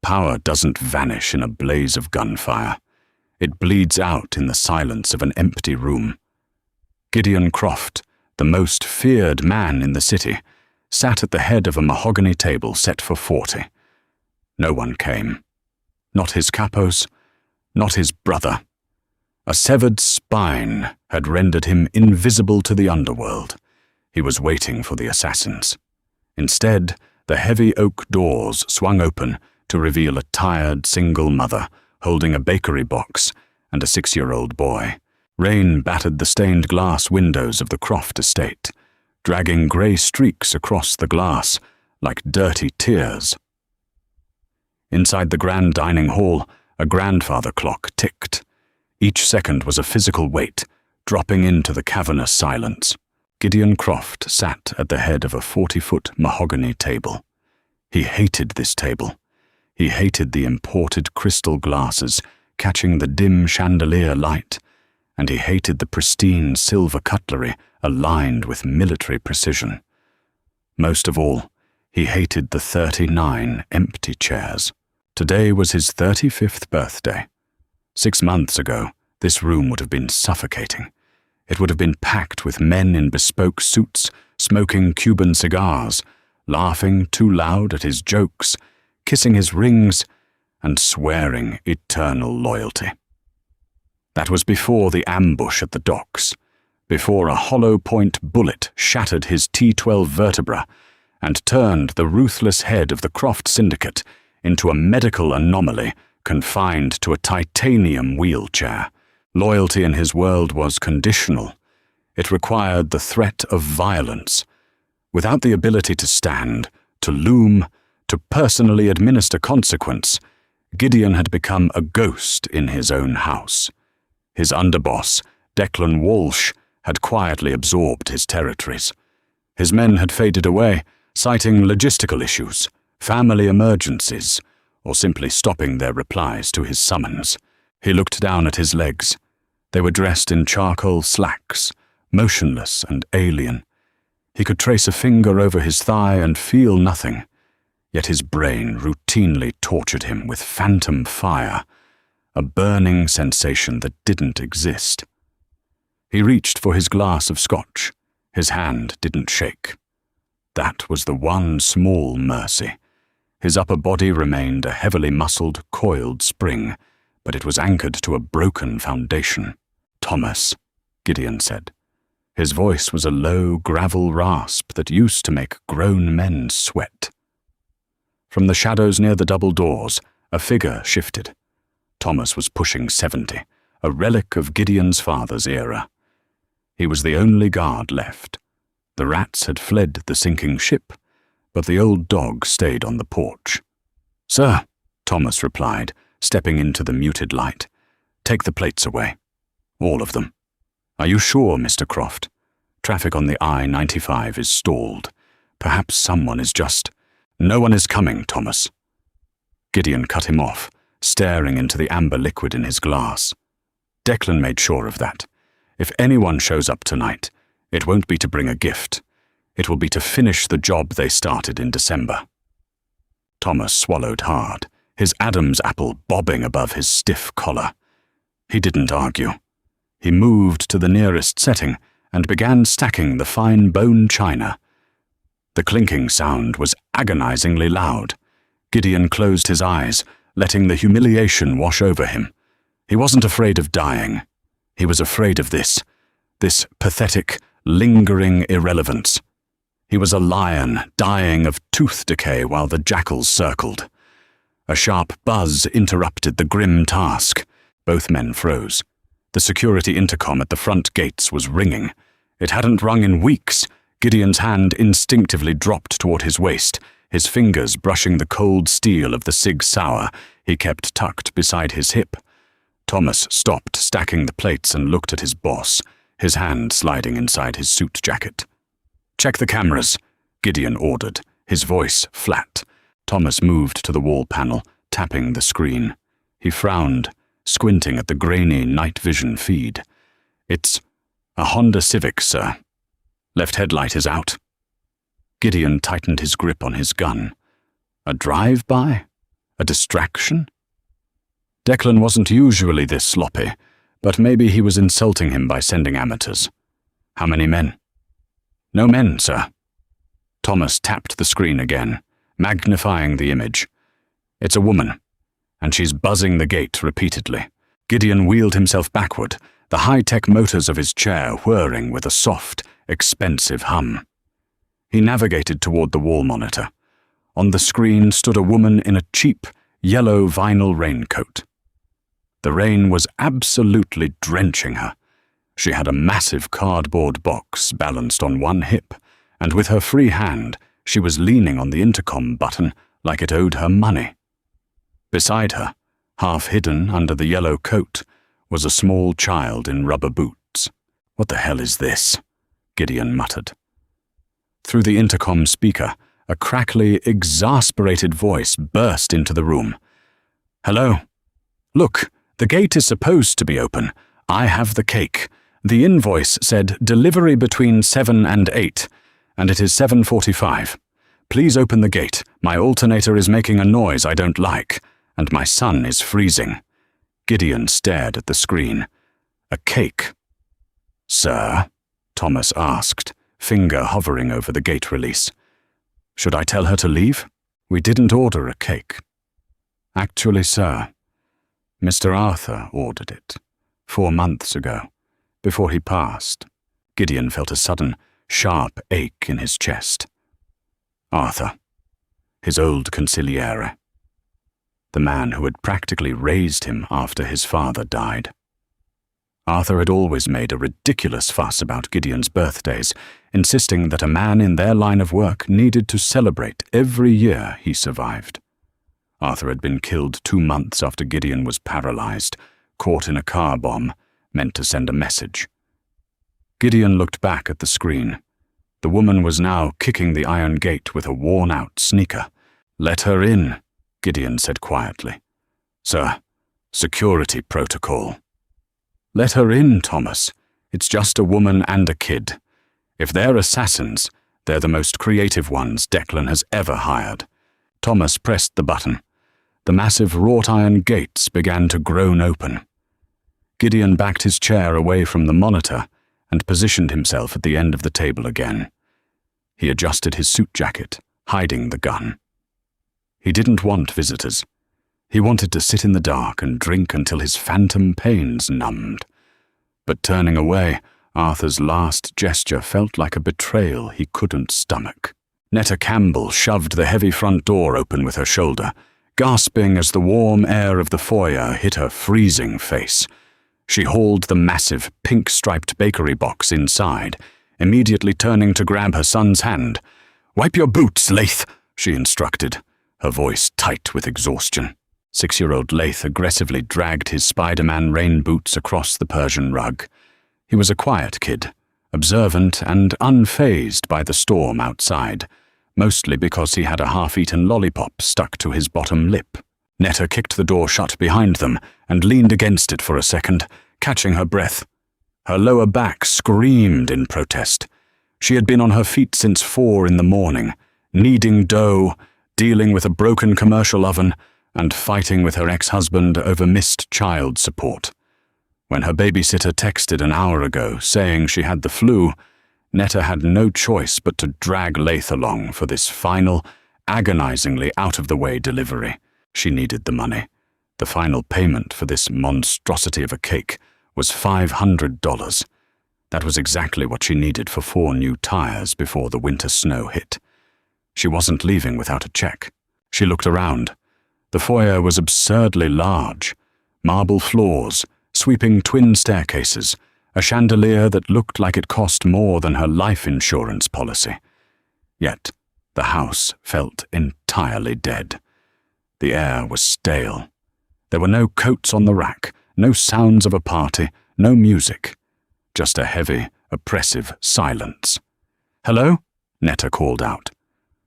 Power doesn't vanish in a blaze of gunfire. It bleeds out in the silence of an empty room. Gideon Croft, the most feared man in the city, sat at the head of a mahogany table set for 40. No one came. Not his capos, not his brother. A severed spine had rendered him invisible to the underworld. He was waiting for the assassins. Instead, the heavy oak doors swung open to reveal a tired single mother holding a bakery box and a 6-year-old boy. Rain battered the stained glass windows of the Croft estate, dragging grey streaks across the glass like dirty tears. Inside the grand dining hall, a grandfather clock ticked. Each second was a physical weight, dropping into the cavernous silence. Gideon Croft sat at the head of a 40-foot mahogany table. He hated this table. He hated the imported crystal glasses catching the dim chandelier light, and he hated the pristine silver cutlery aligned with military precision. Most of all, he hated the 39 empty chairs. Today was his 35th birthday. 6 months ago, this room would have been suffocating. It would have been packed with men in bespoke suits, smoking Cuban cigars, laughing too loud at his jokes, kissing his rings, and swearing eternal loyalty. That was before the ambush at the docks, before a hollow-point bullet shattered his T-12 vertebra and turned the ruthless head of the Croft Syndicate into a medical anomaly confined to a titanium wheelchair. Loyalty in his world was conditional. It required the threat of violence. Without the ability to stand, to loom, to personally administer consequence, Gideon had become a ghost in his own house. His underboss, Declan Walsh, had quietly absorbed his territories. His men had faded away, citing logistical issues, family emergencies, or simply stopping their replies to his summons. He looked down at his legs. They were dressed in charcoal slacks, motionless and alien. He could trace a finger over his thigh and feel nothing, yet his brain routinely tortured him with phantom fire, a burning sensation that didn't exist. He reached for his glass of scotch. His hand didn't shake. That was the one small mercy. His upper body remained a heavily muscled, coiled spring, but it was anchored to a broken foundation. "Thomas," Gideon said. His voice was a low, gravel rasp that used to make grown men sweat. From the shadows near the double doors, a figure shifted. Thomas was pushing 70, a relic of Gideon's father's era. He was the only guard left. The rats had fled the sinking ship, but the old dog stayed on the porch. "Sir," Thomas replied, stepping into the muted light. "Take the plates away. All of them. Are you sure, Mr. Croft? Traffic on the I-95 is stalled. Perhaps someone is just—" "No one is coming, Thomas." Gideon cut him off, staring into the amber liquid in his glass. Declan made sure of that. If anyone shows up tonight, it won't be to bring a gift. It will be to finish the job they started in December. Thomas swallowed hard, his Adam's apple bobbing above his stiff collar. He didn't argue. He moved to the nearest setting and began stacking the fine bone china. The clinking sound was agonizingly loud. Gideon closed his eyes, letting the humiliation wash over him. He wasn't afraid of dying. He was afraid of this pathetic, lingering irrelevance. He was a lion dying of tooth decay while the jackals circled. A sharp buzz interrupted the grim task. Both men froze. The security intercom at the front gates was ringing. It hadn't rung in weeks. Gideon's hand instinctively dropped toward his waist, his fingers brushing the cold steel of the Sig Sauer he kept tucked beside his hip. Thomas stopped stacking the plates and looked at his boss, his hand sliding inside his suit jacket. "Check the cameras," Gideon ordered, his voice flat. Thomas moved to the wall panel, tapping the screen. He frowned, squinting at the grainy night vision feed. "It's a Honda Civic, sir. Left headlight is out." Gideon tightened his grip on his gun. A drive-by? A distraction? Declan wasn't usually this sloppy, but maybe he was insulting him by sending amateurs. How many men? No men, sir. Thomas tapped the screen again, magnifying the image. It's a woman, and she's buzzing the gate repeatedly. Gideon wheeled himself backward, the high-tech motors of his chair whirring with a soft, expensive hum. He navigated toward the wall monitor. On the screen stood a woman in a cheap, yellow vinyl raincoat. The rain was absolutely drenching her. She had a massive cardboard box balanced on one hip, and with her free hand, she was leaning on the intercom button like it owed her money. Beside her, half hidden under the yellow coat, was a small child in rubber boots. "What the hell is this?" Gideon muttered. Through the intercom speaker, a crackly, exasperated voice burst into the room. "Hello? Look, the gate is supposed to be open. I have the cake. The invoice said delivery between 7 and 8, and it is 7:45. Please open the gate. My alternator is making a noise I don't like, and my son is freezing." Gideon stared at the screen. "A cake?" "Sir?" Thomas asked, finger hovering over the gate release. "Should I tell her to leave? We didn't order a cake." "Actually, sir, Mr. Arthur ordered it 4 months ago, before he passed." Gideon felt a sudden, sharp ache in his chest. Arthur, his old consigliere. The man who had practically raised him after his father died. Arthur had always made a ridiculous fuss about Gideon's birthdays, insisting that a man in their line of work needed to celebrate every year he survived. Arthur had been killed 2 months after Gideon was paralyzed, caught in a car bomb, meant to send a message. Gideon looked back at the screen. The woman was now kicking the iron gate with a worn-out sneaker. "Let her in," Gideon said quietly. "Sir, security protocol." "Let her in, Thomas. It's just a woman and a kid. If they're assassins, they're the most creative ones Declan has ever hired." Thomas pressed the button. The massive wrought-iron gates began to groan open. Gideon backed his chair away from the monitor and positioned himself at the end of the table again. He adjusted his suit jacket, hiding the gun. He didn't want visitors. He wanted to sit in the dark and drink until his phantom pains numbed. But turning away, Arthur's last gesture felt like a betrayal he couldn't stomach. Netta Campbell shoved the heavy front door open with her shoulder, gasping as the warm air of the foyer hit her freezing face. She hauled the massive, pink-striped bakery box inside, immediately turning to grab her son's hand. "Wipe your boots, Laith," she instructed, her voice tight with exhaustion. 6-year-old Laith aggressively dragged his Spider-Man rain boots across the Persian rug. He was a quiet kid, observant and unfazed by the storm outside, mostly because he had a half-eaten lollipop stuck to his bottom lip. Netta kicked the door shut behind them and leaned against it for a second, catching her breath. Her lower back screamed in protest. She had been on her feet since 4 in the morning, kneading dough, dealing with a broken commercial oven, and fighting with her ex-husband over missed child support. When her babysitter texted an hour ago saying she had the flu, Netta had no choice but to drag Laith along for this final, agonizingly out-of-the-way delivery. She needed the money. The final payment for this monstrosity of a cake was $500. That was exactly what she needed for 4 new tires before the winter snow hit. She wasn't leaving without a check. She looked around. The foyer was absurdly large. Marble floors, sweeping twin staircases, a chandelier that looked like it cost more than her life insurance policy. Yet, the house felt entirely dead. The air was stale. There were no coats on the rack, no sounds of a party, no music. Just a heavy, oppressive silence. "Hello?" Netta called out.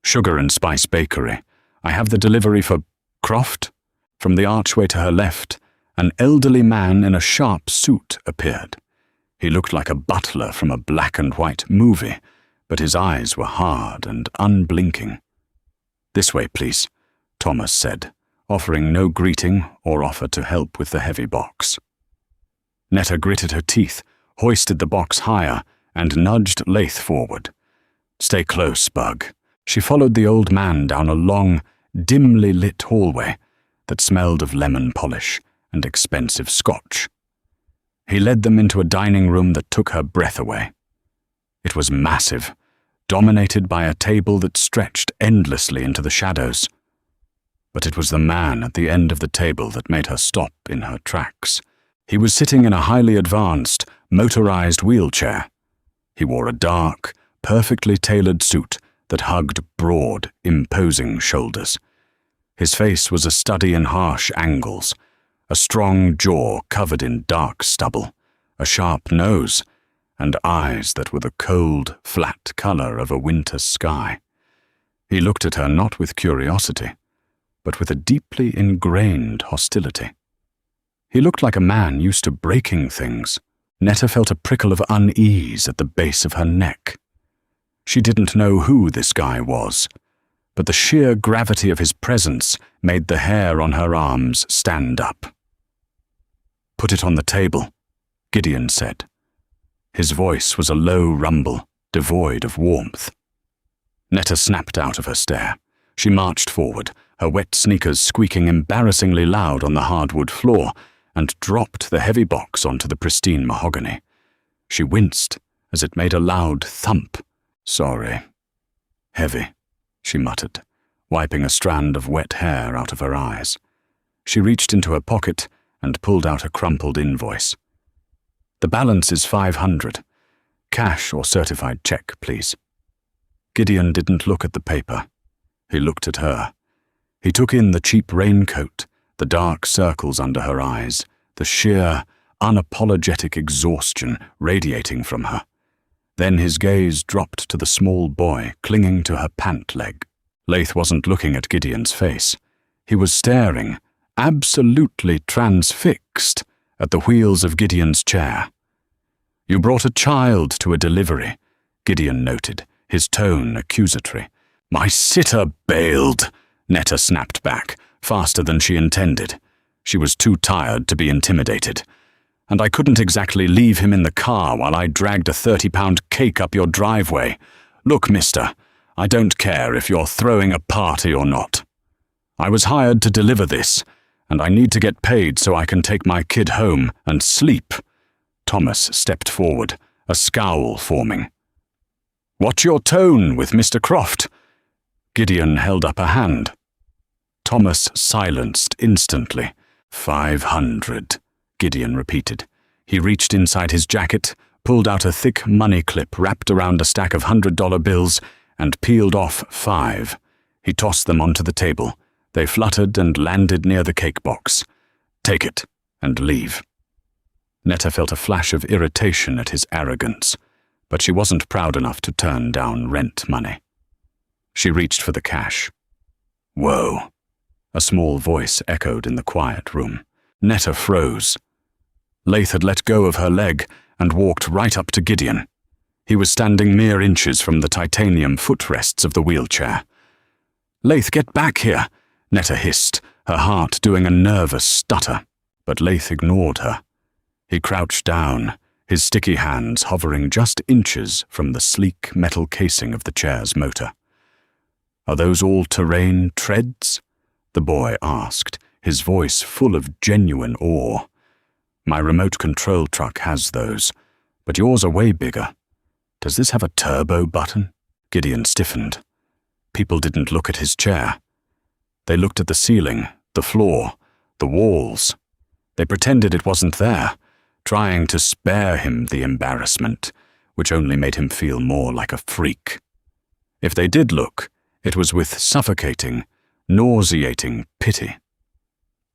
"Sugar and Spice Bakery. I have the delivery for Croft?" From the archway to her left, an elderly man in a sharp suit appeared. He looked like a butler from a black-and-white movie, but his eyes were hard and unblinking. "This way, please," Thomas said, offering no greeting or offer to help with the heavy box. Netta gritted her teeth, hoisted the box higher, and nudged Laith forward. "Stay close, Bug." She followed the old man down a long, dimly lit hallway that smelled of lemon polish and expensive scotch. He led them into a dining room that took her breath away. It was massive, dominated by a table that stretched endlessly into the shadows. But it was the man at the end of the table that made her stop in her tracks. He was sitting in a highly advanced, motorized wheelchair. He wore a dark, perfectly tailored suit that hugged broad, imposing shoulders. His face was a study in harsh angles, a strong jaw covered in dark stubble, a sharp nose, and eyes that were the cold, flat color of a winter sky. He looked at her not with curiosity, but with a deeply ingrained hostility. He looked like a man used to breaking things. Netta felt a prickle of unease at the base of her neck. She didn't know who this guy was, but the sheer gravity of his presence made the hair on her arms stand up. "Put it on the table," Gideon said. His voice was a low rumble, devoid of warmth. Netta snapped out of her stare. She marched forward, her wet sneakers squeaking embarrassingly loud on the hardwood floor, and dropped the heavy box onto the pristine mahogany. She winced as it made a loud thump. "Sorry." "Heavy," she muttered, wiping a strand of wet hair out of her eyes. She reached into her pocket and pulled out a crumpled invoice. "The balance is $500. Cash or certified check, please." Gideon didn't look at the paper. He looked at her. He took in the cheap raincoat, the dark circles under her eyes, the sheer, unapologetic exhaustion radiating from her. Then his gaze dropped to the small boy clinging to her pant leg. Laith wasn't looking at Gideon's face. He was staring, absolutely transfixed, at the wheels of Gideon's chair. "You brought a child to a delivery," Gideon noted, his tone accusatory. "My sitter bailed," Netta snapped back, faster than she intended. She was too tired to be intimidated. "And I couldn't exactly leave him in the car while I dragged a 30-pound cake up your driveway. Look, mister, I don't care if you're throwing a party or not. I was hired to deliver this, and I need to get paid so I can take my kid home and sleep." Thomas stepped forward, a scowl forming. "Watch your tone with Mr. Croft." Gideon held up a hand. Thomas silenced instantly. "500, Gideon repeated. He reached inside his jacket, pulled out a thick money clip wrapped around a stack of $100 bills, and peeled off 5. He tossed them onto the table. They fluttered and landed near the cake box. "Take it, and leave." Netta felt a flash of irritation at his arrogance, but she wasn't proud enough to turn down rent money. She reached for the cash. "Whoa," a small voice echoed in the quiet room. Netta froze. Laith had let go of her leg and walked right up to Gideon. He was standing mere inches from the titanium footrests of the wheelchair. "Laith, get back here," Netta hissed, her heart doing a nervous stutter. But Laith ignored her. He crouched down, his sticky hands hovering just inches from the sleek metal casing of the chair's motor. "Are those all-terrain treads?" the boy asked, his voice full of genuine awe. "My remote control truck has those, but yours are way bigger. Does this have a turbo button?" Gideon stiffened. People didn't look at his chair. They looked at the ceiling, the floor, the walls. They pretended it wasn't there, trying to spare him the embarrassment, which only made him feel more like a freak. If they did look, it was with suffocating, nauseating pity.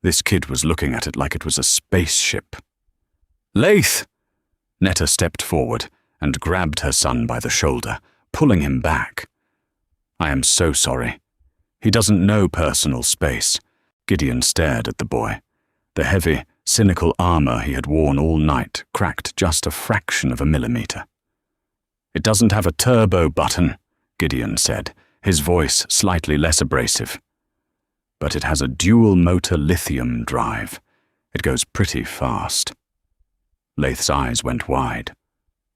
This kid was looking at it like it was a spaceship. "Laith!" Netta stepped forward and grabbed her son by the shoulder, pulling him back. "I am so sorry. He doesn't know personal space." Gideon stared at the boy. The heavy, cynical armor he had worn all night cracked just a fraction of a millimeter. "It doesn't have a turbo button," Gideon said, his voice slightly less abrasive. but it has a dual-motor lithium drive. It goes pretty fast. Lath's eyes went wide.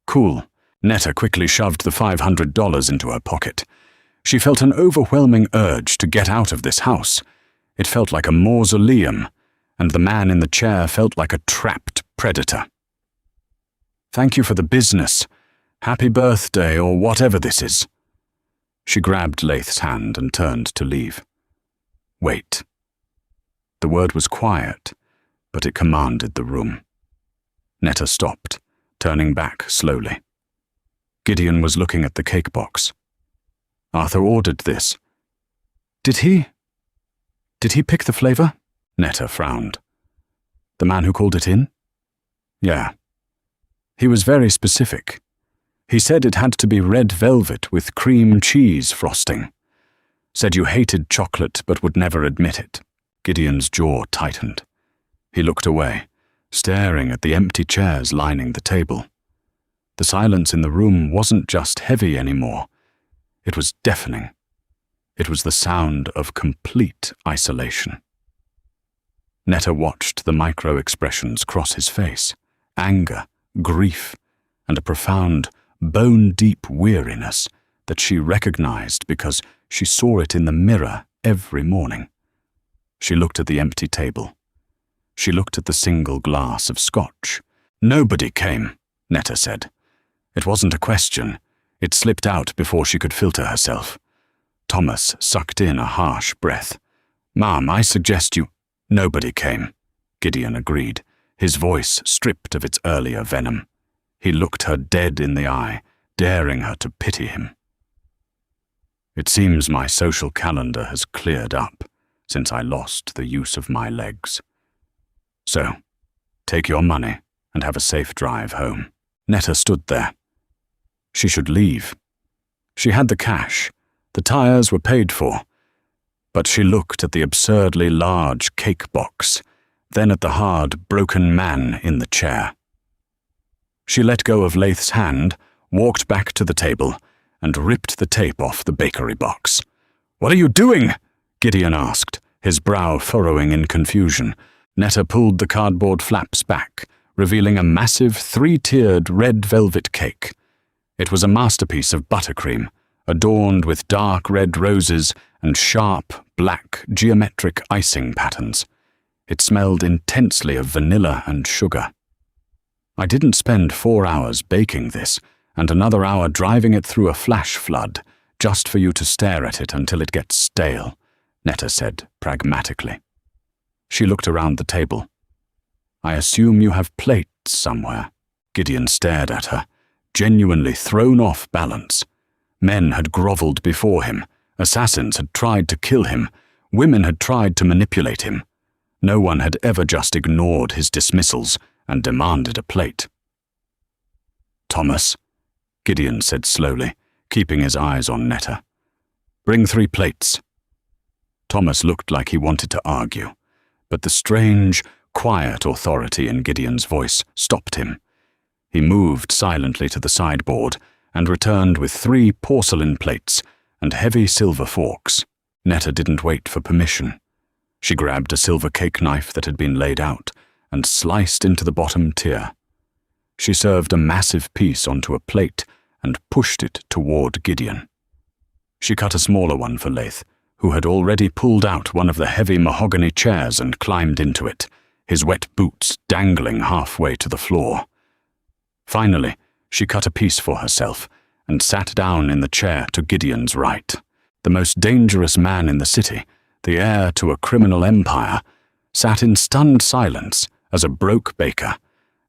Cool. Netta quickly shoved the $500 into her pocket. She felt an overwhelming urge to get out of this house. It felt like a mausoleum, and the man in the chair felt like a trapped predator. Thank you for the business. Happy birthday, or whatever this is. She grabbed Lath's hand and turned to leave. Wait. The word was quiet, but it commanded the room. Netta stopped, turning back slowly. Gideon was looking at the cake box. Arthur ordered this. Did he pick the flavor? Netta frowned. The man who called it in? Yeah. He was very specific. He said it had to be red velvet with cream cheese frosting. Said you hated chocolate but would never admit it. Gideon's jaw tightened. He looked away, staring at the empty chairs lining the table. The silence in the room wasn't just heavy anymore. It was deafening. It was the sound of complete isolation. Netta watched the micro-expressions cross his face. Anger, grief, and a profound, bone-deep weariness that she recognized because she saw it in the mirror every morning. She looked at the empty table. She looked at the single glass of scotch. Nobody came, Netta said. It wasn't a question. It slipped out before she could filter herself. Thomas sucked in a harsh breath. Ma'am, I suggest you— Nobody came, Gideon agreed, his voice stripped of its earlier venom. He looked her dead in the eye, daring her to pity him. It seems my social calendar has cleared up since I lost the use of my legs. So, take your money and have a safe drive home. Netta stood there. She should leave. She had the cash. The tires were paid for. But she looked at the absurdly large cake box, then at the hard, broken man in the chair. She let go of Lath's hand, walked back to the table, and ripped the tape off the bakery box. "What are you doing?" Gideon asked, his brow furrowing in confusion. Netta pulled the cardboard flaps back, revealing a massive three-tiered red velvet cake. It was a masterpiece of buttercream, adorned with dark red roses and sharp, black, geometric icing patterns. It smelled intensely of vanilla and sugar. I didn't spend 4 hours baking this, and another hour driving it through a flash flood, just for you to stare at it until it gets stale, Netta said pragmatically. She looked around the table. I assume you have plates somewhere. Gideon stared at her, genuinely thrown off balance. Men had groveled before him. Assassins had tried to kill him. Women had tried to manipulate him. No one had ever just ignored his dismissals and demanded a plate. Thomas, Gideon said slowly, keeping his eyes on Netta. Bring 3 plates. Thomas looked like he wanted to argue, but the strange, quiet authority in Gideon's voice stopped him. He moved silently to the sideboard and returned with 3 porcelain plates and heavy silver forks. Netta didn't wait for permission. She grabbed a silver cake knife that had been laid out and sliced into the bottom tier. She served a massive piece onto a plate and pushed it toward Gideon. She cut a smaller one for Lath, who had already pulled out one of the heavy mahogany chairs and climbed into it, his wet boots dangling halfway to the floor. Finally, she cut a piece for herself and sat down in the chair to Gideon's right. The most dangerous man in the city, the heir to a criminal empire, sat in stunned silence as a broke baker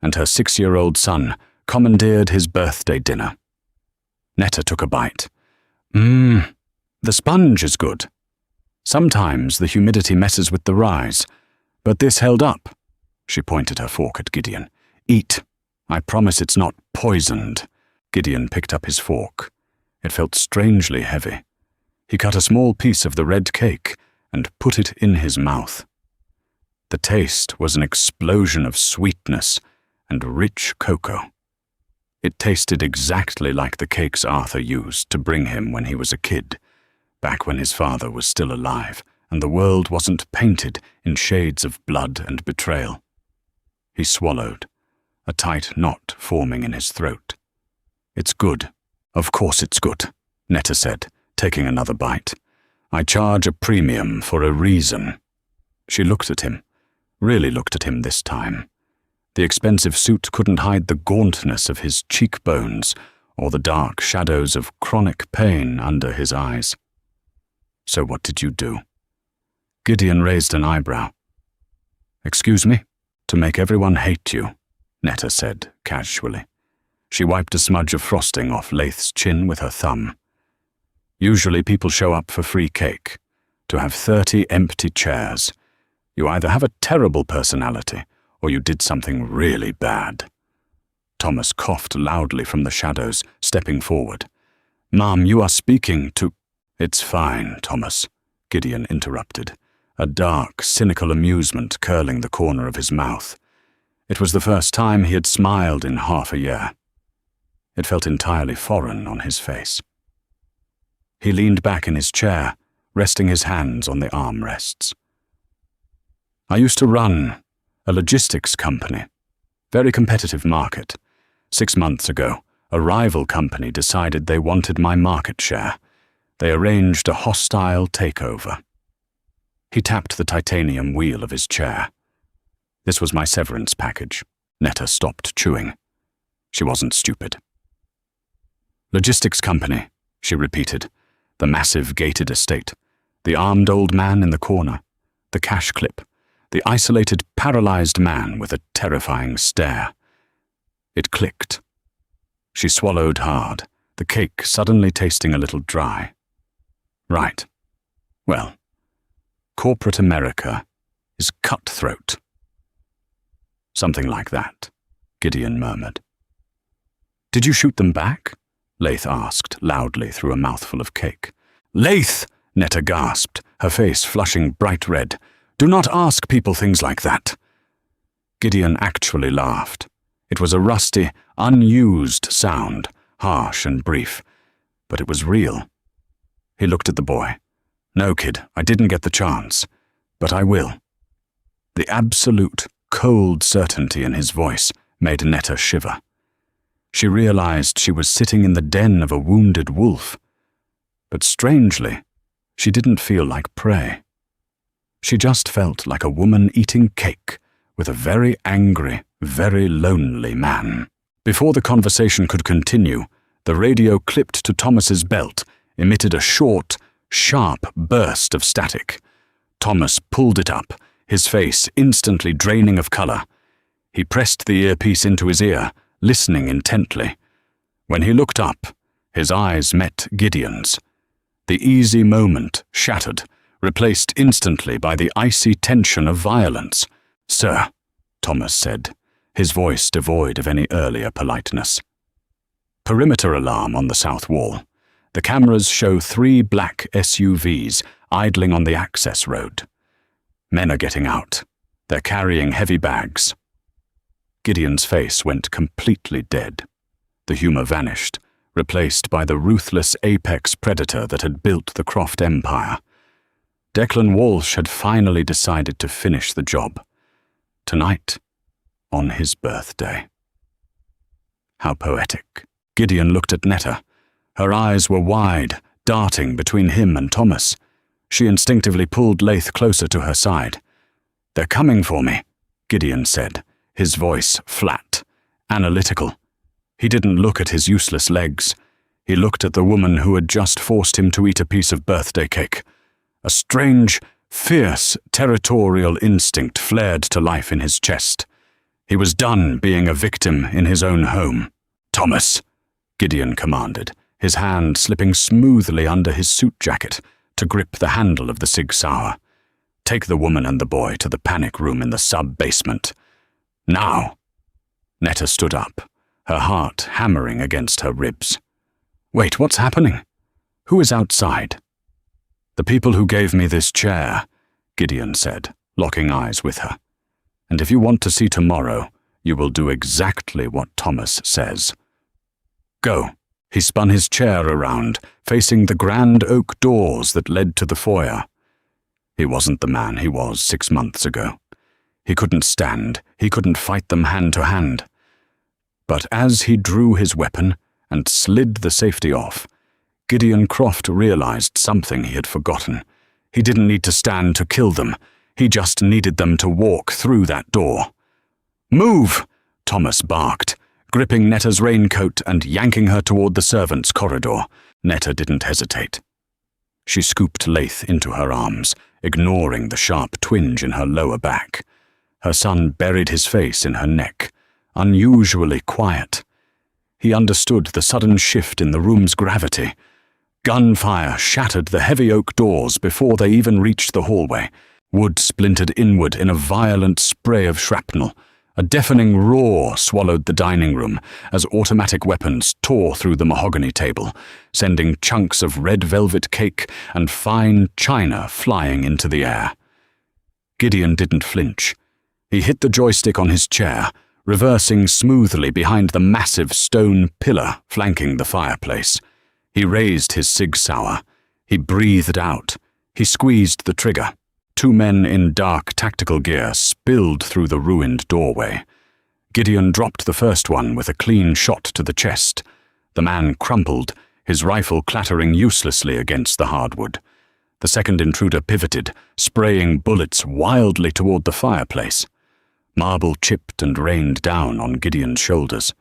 and her 6-year-old son commandeered his birthday dinner. Netta took a bite. The sponge is good. Sometimes the humidity messes with the rise, but this held up. She pointed her fork at Gideon. Eat. I promise it's not poisoned. Gideon picked up his fork. It felt strangely heavy. He cut a small piece of the red cake and put it in his mouth. The taste was an explosion of sweetness and rich cocoa. It tasted exactly like the cakes Arthur used to bring him when he was a kid, back when his father was still alive and the world wasn't painted in shades of blood and betrayal. He swallowed, a tight knot forming in his throat. "It's good. Of course it's good," Netta said, taking another bite. "I charge a premium for a reason." She looked at him, really looked at him this time. The expensive suit couldn't hide the gauntness of his cheekbones or the dark shadows of chronic pain under his eyes. "So what did you do?" Gideon raised an eyebrow. "Excuse me? To make everyone hate you," Netta said casually. She wiped a smudge of frosting off Laith's chin with her thumb. "Usually people show up for free cake. To have 30 empty chairs. You either have a terrible personality, or you did something really bad." Thomas coughed loudly from the shadows, stepping forward. "Ma'am, you are speaking to—" "It's fine, Thomas," Gideon interrupted, a dark, cynical amusement curling the corner of his mouth. It was the first time he had smiled in half a year. It felt entirely foreign on his face. He leaned back in his chair, resting his hands on the armrests. "I used to run a logistics company. Very competitive market. 6 months ago, a rival company decided they wanted my market share. They arranged a hostile takeover." He tapped the titanium wheel of his chair. "This was my severance package." Netta stopped chewing. She wasn't stupid. "Logistics company," she repeated. "The massive gated estate. The armed old man in the corner. The cash clip. The isolated, paralyzed man with a terrifying stare." It clicked. She swallowed hard, the cake suddenly tasting a little dry. "Right. Well, corporate America is cutthroat." "Something like that," Gideon murmured. "Did you shoot them back?" Laith asked loudly through a mouthful of cake. "Laith!" Netta gasped, her face flushing bright red. "Do not ask people things like that." Gideon actually laughed. It was a rusty, unused sound, harsh and brief, but it was real. He looked at the boy. "No, kid, I didn't get the chance, but I will." The absolute, cold certainty in his voice made Netta shiver. She realized she was sitting in the den of a wounded wolf, but strangely, she didn't feel like prey. She just felt like a woman eating cake with a very angry, very lonely man. Before the conversation could continue, the radio clipped to Thomas's belt, emitted a short, sharp burst of static. Thomas pulled it up, his face instantly draining of color. He pressed the earpiece into his ear, listening intently. When he looked up, his eyes met Gideon's. The easy moment shattered, replaced instantly by the icy tension of violence. "Sir," Thomas said, his voice devoid of any earlier politeness. "Perimeter alarm on the south wall. The cameras show 3 black SUVs idling on the access road. Men are getting out. They're carrying heavy bags." Gideon's face went completely dead. The humor vanished, replaced by the ruthless apex predator that had built the Croft Empire. Declan Walsh had finally decided to finish the job. Tonight, on his birthday. How poetic. Gideon looked at Netta. Her eyes were wide, darting between him and Thomas. She instinctively pulled Laith closer to her side. "They're coming for me," Gideon said, his voice flat, analytical. He didn't look at his useless legs. He looked at the woman who had just forced him to eat a piece of birthday cake. A strange, fierce, territorial instinct flared to life in his chest. He was done being a victim in his own home. "Thomas," Gideon commanded, his hand slipping smoothly under his suit jacket to grip the handle of the Sig Sauer. "Take the woman and the boy to the panic room in the sub-basement. Now!" Netta stood up, her heart hammering against her ribs. "Wait, what's happening? Who is outside?" "The people who gave me this chair," Gideon said, locking eyes with her. "And if you want to see tomorrow, you will do exactly what Thomas says. Go." He spun his chair around, facing the grand oak doors that led to the foyer. He wasn't the man he was 6 months ago. He couldn't stand, he couldn't fight them hand to hand. But as he drew his weapon and slid the safety off, Gideon Croft realized something he had forgotten. He didn't need to stand to kill them. He just needed them to walk through that door. "Move!" Thomas barked, gripping Netta's raincoat and yanking her toward the servants' corridor. Netta didn't hesitate. She scooped Laith into her arms, ignoring the sharp twinge in her lower back. Her son buried his face in her neck, unusually quiet. He understood the sudden shift in the room's gravity. Gunfire shattered the heavy oak doors before they even reached the hallway. Wood splintered inward in a violent spray of shrapnel. A deafening roar swallowed the dining room as automatic weapons tore through the mahogany table, sending chunks of red velvet cake and fine china flying into the air. Gideon didn't flinch. He hit the joystick on his chair, reversing smoothly behind the massive stone pillar flanking the fireplace. He raised his Sig Sauer. He breathed out. He squeezed the trigger. 2 men in dark tactical gear spilled through the ruined doorway. Gideon dropped the first one with a clean shot to the chest. The man crumpled, his rifle clattering uselessly against the hardwood. The second intruder pivoted, spraying bullets wildly toward the fireplace. Marble chipped and rained down on Gideon's shoulders.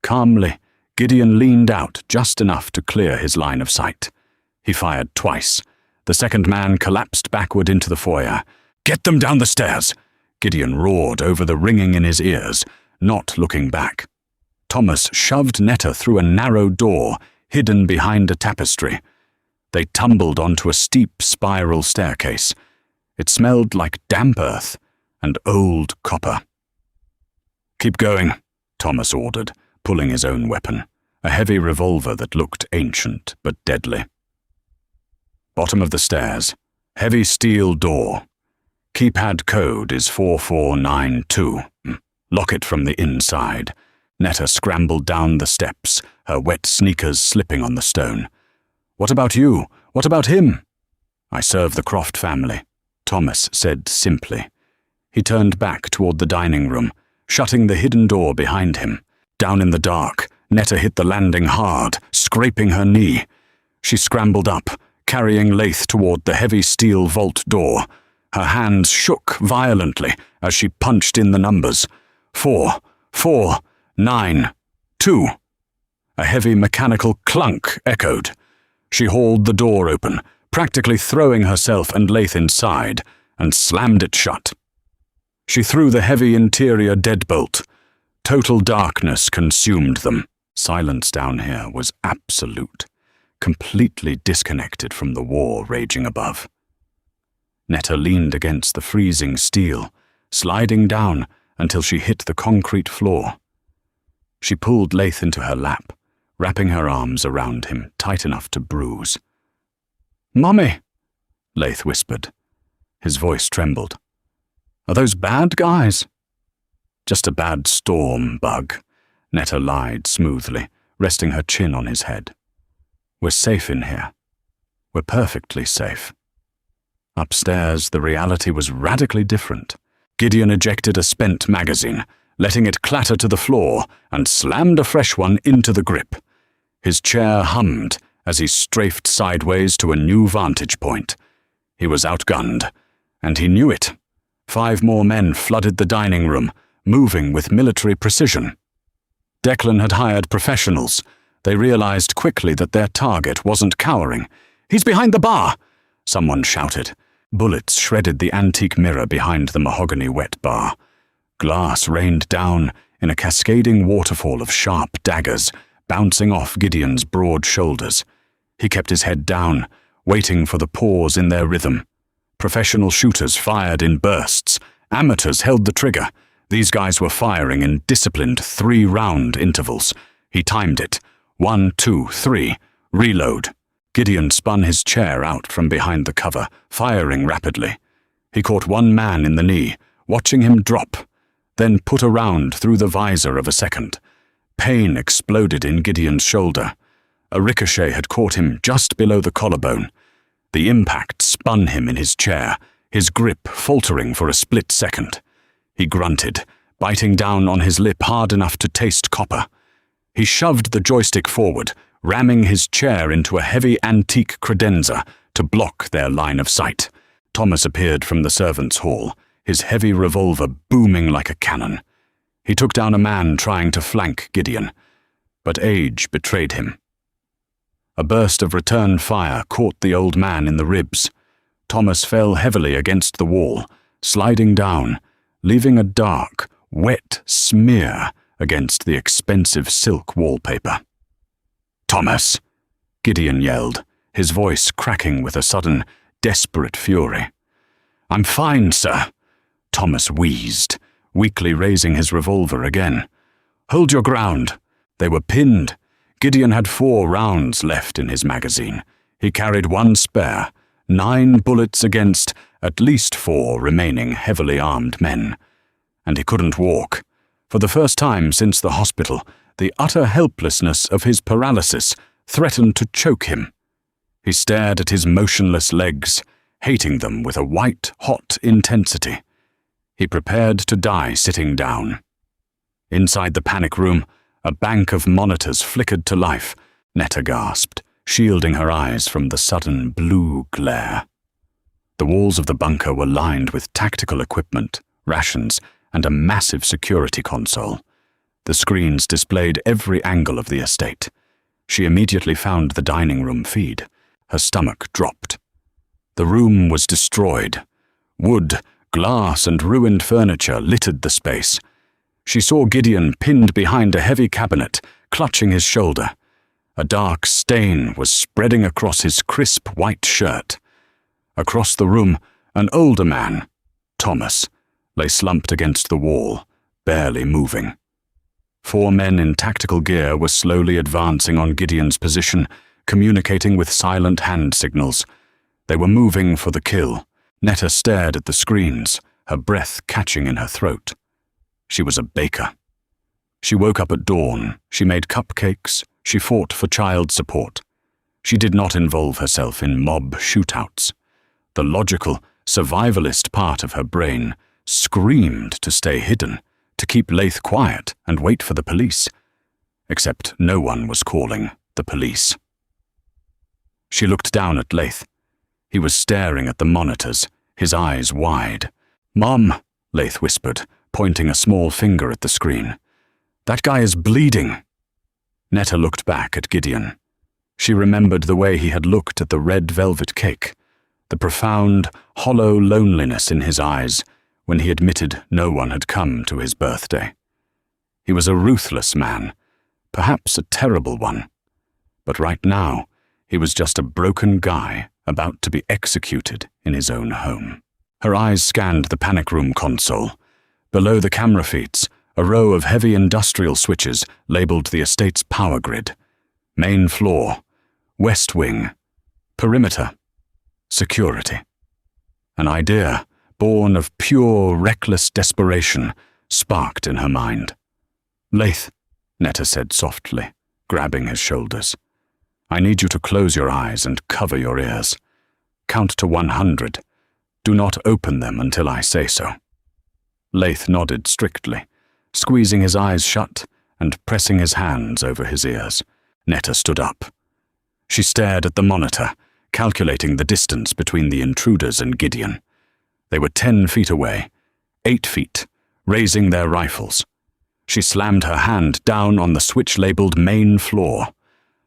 Calmly, Gideon leaned out just enough to clear his line of sight. He fired twice. The second man collapsed backward into the foyer. "Get them down the stairs!" Gideon roared over the ringing in his ears, not looking back. Thomas shoved Netta through a narrow door, hidden behind a tapestry. They tumbled onto a steep spiral staircase. It smelled like damp earth and old copper. "Keep going," Thomas ordered, pulling his own weapon, a heavy revolver that looked ancient but deadly. Bottom of the stairs. Heavy steel door. Keypad code is 4492. Lock it from the inside. Netta scrambled down the steps, her wet sneakers slipping on the stone. "What about you? What about him?" "I serve the Croft family," Thomas said simply. He turned back toward the dining room, shutting the hidden door behind him. Down in the dark, Netta hit the landing hard, scraping her knee. She scrambled up, carrying Laith toward the heavy steel vault door. Her hands shook violently as she punched in the numbers. 4, 4, 9, 2. A heavy mechanical clunk echoed. She hauled the door open, practically throwing herself and Laith inside, and slammed it shut. She threw the heavy interior deadbolt. Total darkness consumed them. Silence down here was absolute, completely disconnected from the war raging above. Netta leaned against the freezing steel, sliding down until she hit the concrete floor. She pulled Laith into her lap, wrapping her arms around him tight enough to bruise. "Mummy," Laith whispered. His voice trembled. "Are those bad guys?" "Just a bad storm bug," Netta lied smoothly, resting her chin on his head. "We're safe in here. We're perfectly safe." Upstairs, the reality was radically different. Gideon ejected a spent magazine, letting it clatter to the floor, and slammed a fresh one into the grip. His chair hummed as he strafed sideways to a new vantage point. He was outgunned, and he knew it. 5 more men flooded the dining room, moving with military precision. Declan had hired professionals. They realized quickly that their target wasn't cowering. "He's behind the bar!" someone shouted. Bullets shredded the antique mirror behind the mahogany wet bar. Glass rained down in a cascading waterfall of sharp daggers, bouncing off Gideon's broad shoulders. He kept his head down, waiting for the pause in their rhythm. Professional shooters fired in bursts. Amateurs held the trigger. These guys were firing in disciplined 3-round intervals. He timed it. 1, 2, 3. Reload. Gideon spun his chair out from behind the cover, firing rapidly. He caught one man in the knee, watching him drop, then put a round through the visor of a second. Pain exploded in Gideon's shoulder. A ricochet had caught him just below the collarbone. The impact spun him in his chair, his grip faltering for a split second. He grunted, biting down on his lip hard enough to taste copper. He shoved the joystick forward, ramming his chair into a heavy antique credenza to block their line of sight. Thomas appeared from the servants' hall, his heavy revolver booming like a cannon. He took down a man trying to flank Gideon, but age betrayed him. A burst of return fire caught the old man in the ribs. Thomas fell heavily against the wall, sliding down, leaving a dark, wet smear against the expensive silk wallpaper. "Thomas!" Gideon yelled, his voice cracking with a sudden, desperate fury. "I'm fine, sir," Thomas wheezed, weakly raising his revolver again. "Hold your ground." They were pinned. Gideon had 4 rounds left in his magazine. He carried 1 spare, 9 bullets against at least 4 remaining heavily armed men. And he couldn't walk. For the first time since the hospital, the utter helplessness of his paralysis threatened to choke him. He stared at his motionless legs, hating them with a white-hot intensity. He prepared to die sitting down. Inside the panic room, a bank of monitors flickered to life. Netta gasped, shielding her eyes from the sudden blue glare. The walls of the bunker were lined with tactical equipment, rations, and a massive security console. The screens displayed every angle of the estate. She immediately found the dining room feed. Her stomach dropped. The room was destroyed. Wood, glass, and ruined furniture littered the space. She saw Gideon pinned behind a heavy cabinet, clutching his shoulder. A dark stain was spreading across his crisp white shirt. Across the room, an older man, Thomas, lay slumped against the wall, barely moving. 4 men in tactical gear were slowly advancing on Gideon's position, communicating with silent hand signals. They were moving for the kill. Netta stared at the screens, her breath catching in her throat. She was a baker. She woke up at dawn, she made cupcakes, she fought for child support. She did not involve herself in mob shootouts. The logical, survivalist part of her brain screamed to stay hidden, to keep Laith quiet and wait for the police. Except no one was calling the police. She looked down at Laith. He was staring at the monitors, his eyes wide. "Mom," Laith whispered, pointing a small finger at the screen. "That guy is bleeding." Netta looked back at Gideon. She remembered the way he had looked at the red velvet cake, the profound, hollow loneliness in his eyes when he admitted no one had come to his birthday. He was a ruthless man, perhaps a terrible one. But right now, he was just a broken guy about to be executed in his own home. Her eyes scanned the panic room console. Below the camera feeds, a row of heavy industrial switches labeled the estate's power grid. Main floor, west wing, perimeter, security. An idea, born of pure, reckless desperation, sparked in her mind. "Laith," Netta said softly, grabbing his shoulders. "I need you to close your eyes and cover your ears. Count to 100. Do not open them until I say so." Laith nodded strictly, squeezing his eyes shut and pressing his hands over his ears. Netta stood up. She stared at the monitor, calculating the distance between the intruders and Gideon. They were 10 feet away, 8 feet, raising their rifles. She slammed her hand down on the switch-labeled main floor.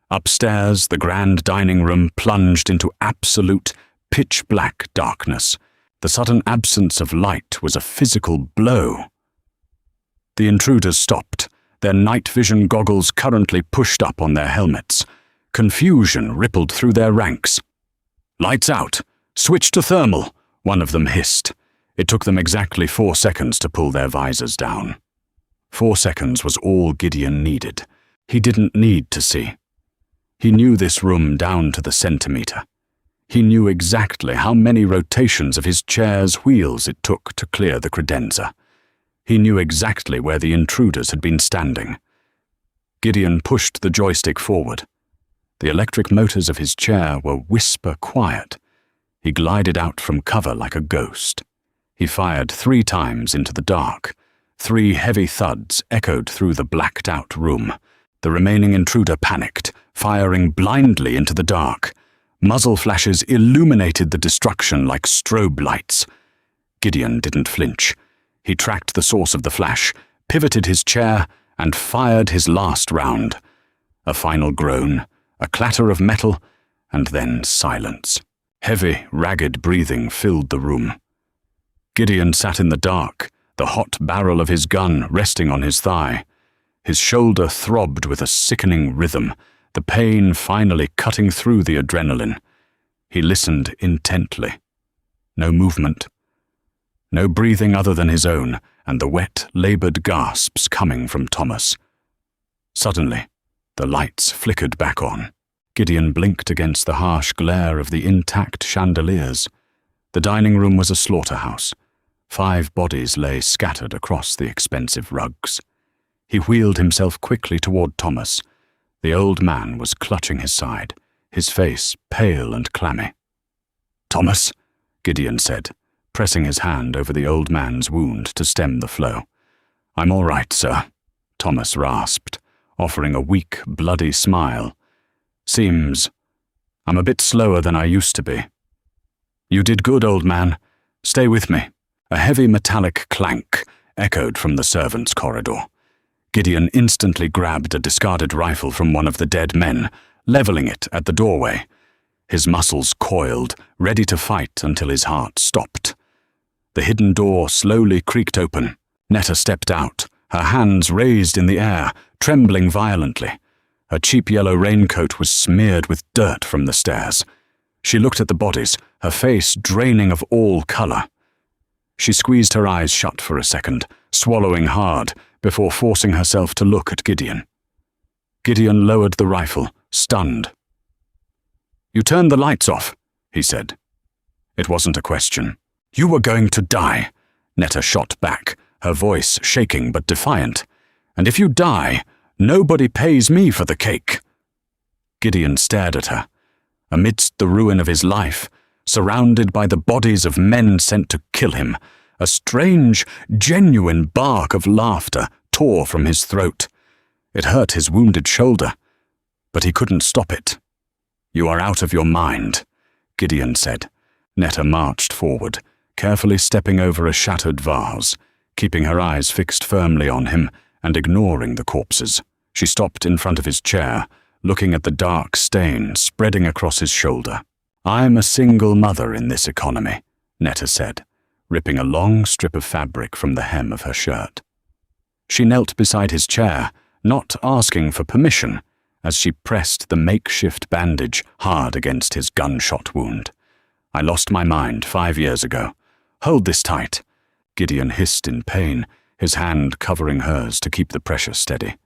Upstairs, the grand dining room plunged into absolute, pitch-black darkness. The sudden absence of light was a physical blow. The intruders stopped, their night vision goggles currently pushed up on their helmets. Confusion rippled through their ranks. "Lights out! Switch to thermal!" one of them hissed. It took them exactly 4 seconds to pull their visors down. 4 seconds was all Gideon needed. He didn't need to see. He knew this room down to the centimeter. He knew exactly how many rotations of his chair's wheels it took to clear the credenza. He knew exactly where the intruders had been standing. Gideon pushed the joystick forward. The electric motors of his chair were whisper quiet. He glided out from cover like a ghost. He fired 3 times into the dark. 3 heavy thuds echoed through the blacked-out room. The remaining intruder panicked, firing blindly into the dark. Muzzle flashes illuminated the destruction like strobe lights. Gideon didn't flinch. He tracked the source of the flash, pivoted his chair, and fired his last round. A final groan, a clatter of metal, and then silence. Heavy, ragged breathing filled the room. Gideon sat in the dark, the hot barrel of his gun resting on his thigh. His shoulder throbbed with a sickening rhythm, the pain finally cutting through the adrenaline. He listened intently. No movement. No breathing other than his own, and the wet, labored gasps coming from Thomas. Suddenly, the lights flickered back on. Gideon blinked against the harsh glare of the intact chandeliers. The dining room was a slaughterhouse. 5 bodies lay scattered across the expensive rugs. He wheeled himself quickly toward Thomas. The old man was clutching his side, his face pale and clammy. "Thomas," Gideon said, pressing his hand over the old man's wound to stem the flow. "I'm all right, sir," Thomas rasped, offering a weak, bloody smile. "Seems I'm a bit slower than I used to be." "You did good, old man. Stay with me." A heavy metallic clank echoed from the servants' corridor. Gideon instantly grabbed a discarded rifle from one of the dead men, leveling it at the doorway. His muscles coiled, ready to fight until his heart stopped. The hidden door slowly creaked open. Netta stepped out, her hands raised in the air, trembling violently. Her cheap yellow raincoat was smeared with dirt from the stairs. She looked at the bodies, her face draining of all color. She squeezed her eyes shut for a second, swallowing hard, before forcing herself to look at Gideon. Gideon lowered the rifle, stunned. "You turned the lights off," he said. It wasn't a question. "You were going to die," Netta shot back, her voice shaking but defiant. "And if you die, nobody pays me for the cake." Gideon stared at her. Amidst the ruin of his life, surrounded by the bodies of men sent to kill him, a strange, genuine bark of laughter tore from his throat. It hurt his wounded shoulder, but he couldn't stop it. "You are out of your mind," Gideon said. Netta marched forward, carefully stepping over a shattered vase, keeping her eyes fixed firmly on him and ignoring the corpses. She stopped in front of his chair, looking at the dark stain spreading across his shoulder. "I'm a single mother in this economy," Netta said, ripping a long strip of fabric from the hem of her shirt. She knelt beside his chair, not asking for permission, as she pressed the makeshift bandage hard against his gunshot wound. "I lost my mind 5 years ago. Hold this tight," Gideon hissed in pain, his hand covering hers to keep the pressure steady.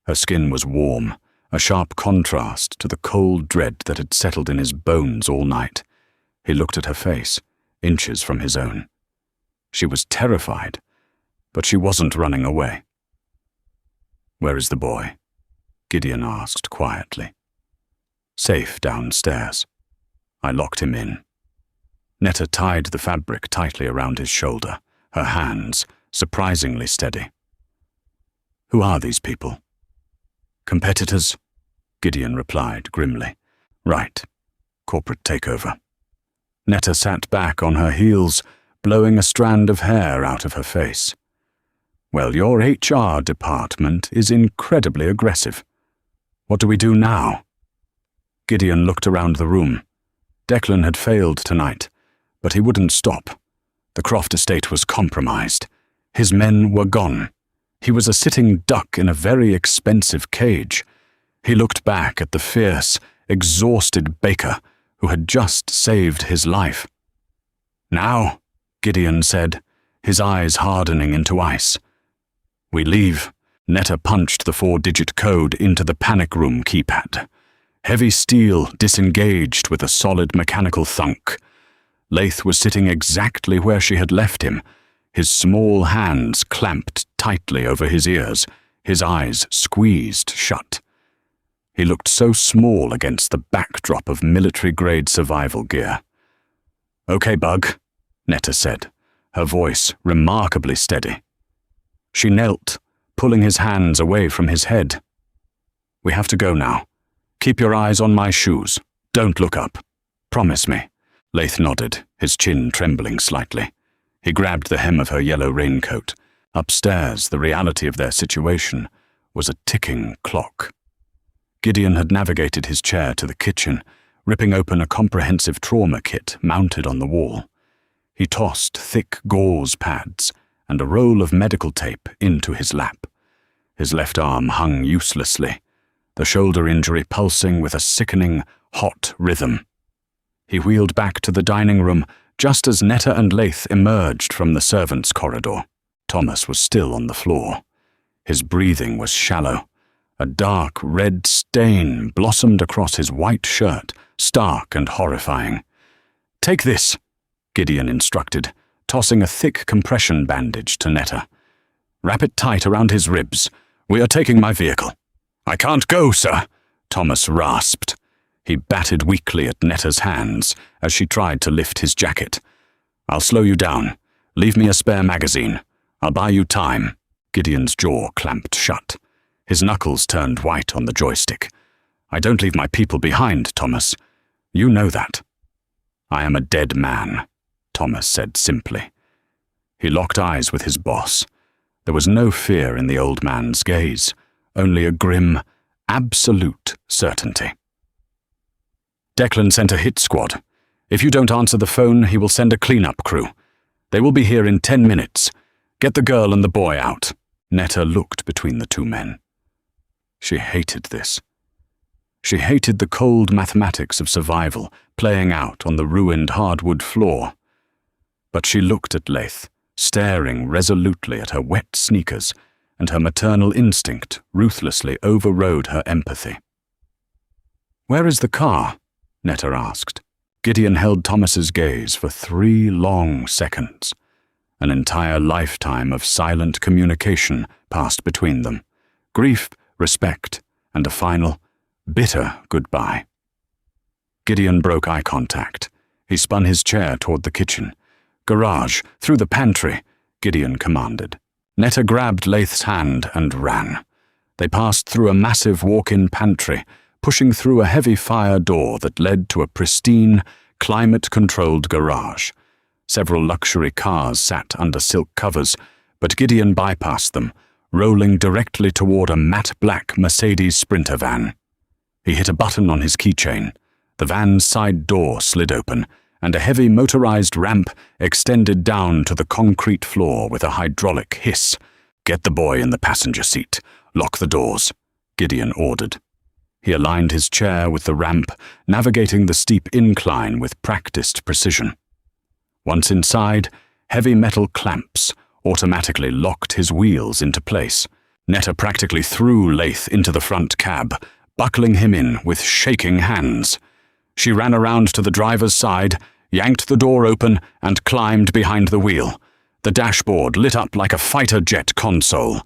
Her skin was warm, a sharp contrast to the cold dread that had settled in his bones all night. He looked at her face, inches from his own. She was terrified, but she wasn't running away. "Where is the boy?" Gideon asked quietly. "Safe downstairs. I locked him in." Netta tied the fabric tightly around his shoulder, her hands surprisingly steady. "Who are these people?" "Competitors," Gideon replied grimly. "Right. Corporate takeover." Netta sat back on her heels, blowing a strand of hair out of her face. "Well, your HR department is incredibly aggressive. What do we do now?" Gideon looked around the room. Declan had failed tonight, but he wouldn't stop. The Croft estate was compromised. His men were gone. He was a sitting duck in a very expensive cage. He looked back at the fierce, exhausted Baker who had just saved his life. "Now," Gideon said, his eyes hardening into ice. "We leave." Netta punched the 4-digit code into the panic room keypad. Heavy steel disengaged with a solid mechanical thunk. Laith was sitting exactly where she had left him, his small hands clamped tightly over his ears, his eyes squeezed shut. He looked so small against the backdrop of military-grade survival gear. "Okay, Bug," Netta said, her voice remarkably steady. She knelt, pulling his hands away from his head. "We have to go now. Keep your eyes on my shoes. Don't look up. Promise me." Laith nodded, his chin trembling slightly. He grabbed the hem of her yellow raincoat. Upstairs, the reality of their situation was a ticking clock. Gideon had navigated his chair to the kitchen, ripping open a comprehensive trauma kit mounted on the wall. He tossed thick gauze pads and a roll of medical tape into his lap. His left arm hung uselessly, the shoulder injury pulsing with a sickening, hot rhythm. He wheeled back to the dining room just as Netta and Laith emerged from the servants' corridor. Thomas was still on the floor. His breathing was shallow. A dark red stain blossomed across his white shirt, stark and horrifying. "Take this," Gideon instructed, tossing a thick compression bandage to Netta. "Wrap it tight around his ribs. We are taking my vehicle." "I can't go, sir," Thomas rasped. He batted weakly at Netta's hands as she tried to lift his jacket. "I'll slow you down. Leave me a spare magazine. I'll buy you time." Gideon's jaw clamped shut. His knuckles turned white on the joystick. "I don't leave my people behind, Thomas. You know that." "I am a dead man," Thomas said simply. He locked eyes with his boss. There was no fear in the old man's gaze, only a grim, absolute certainty. "Declan sent a hit squad. If you don't answer the phone, he will send a cleanup crew. They will be here in 10 minutes. Get the girl and the boy out." Netta looked between the two men. She hated this. She hated the cold mathematics of survival playing out on the ruined hardwood floor. But she looked at Laith, staring resolutely at her wet sneakers, and her maternal instinct ruthlessly overrode her empathy. "Where is the car?" Netta asked. Gideon held Thomas's gaze for 3 long seconds. An entire lifetime of silent communication passed between them. Grief, respect, and a final, bitter goodbye. Gideon broke eye contact. He spun his chair toward the kitchen. "Garage, through the pantry," Gideon commanded. Netta grabbed Laith's hand and ran. They passed through a massive walk-in pantry, pushing through a heavy fire door that led to a pristine, climate-controlled garage. Several luxury cars sat under silk covers, but Gideon bypassed them, rolling directly toward a matte black Mercedes Sprinter van. He hit a button on his keychain. The van's side door slid open, and a heavy motorized ramp extended down to the concrete floor with a hydraulic hiss. "Get the boy in the passenger seat. Lock the doors," Gideon ordered. He aligned his chair with the ramp, navigating the steep incline with practiced precision. Once inside, heavy metal clamps automatically locked his wheels into place. Netta practically threw Laith into the front cab, buckling him in with shaking hands. She ran around to the driver's side, yanked the door open, and climbed behind the wheel. The dashboard lit up like a fighter jet console.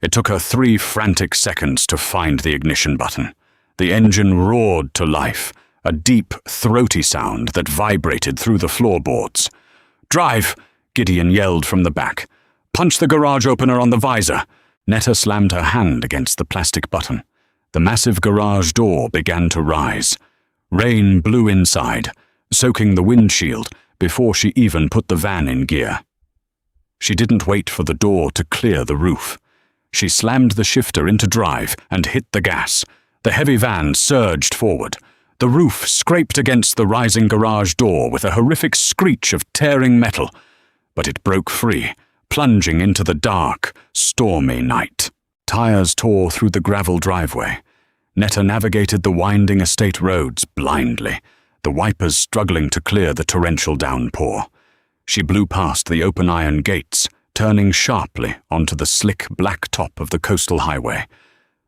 It took her 3 frantic seconds to find the ignition button. The engine roared to life, a deep, throaty sound that vibrated through the floorboards. "Drive!" Gideon yelled from the back. "Punch the garage opener on the visor." Netta slammed her hand against the plastic button. The massive garage door began to rise. Rain blew inside, soaking the windshield before she even put the van in gear. She didn't wait for the door to clear the roof. She slammed the shifter into drive and hit the gas. The heavy van surged forward. The roof scraped against the rising garage door with a horrific screech of tearing metal, but it broke free, plunging into the dark, stormy night. Tires tore through the gravel driveway. Netta navigated the winding estate roads blindly, the wipers struggling to clear the torrential downpour. She blew past the open iron gates, turning sharply onto the slick black top of the coastal highway.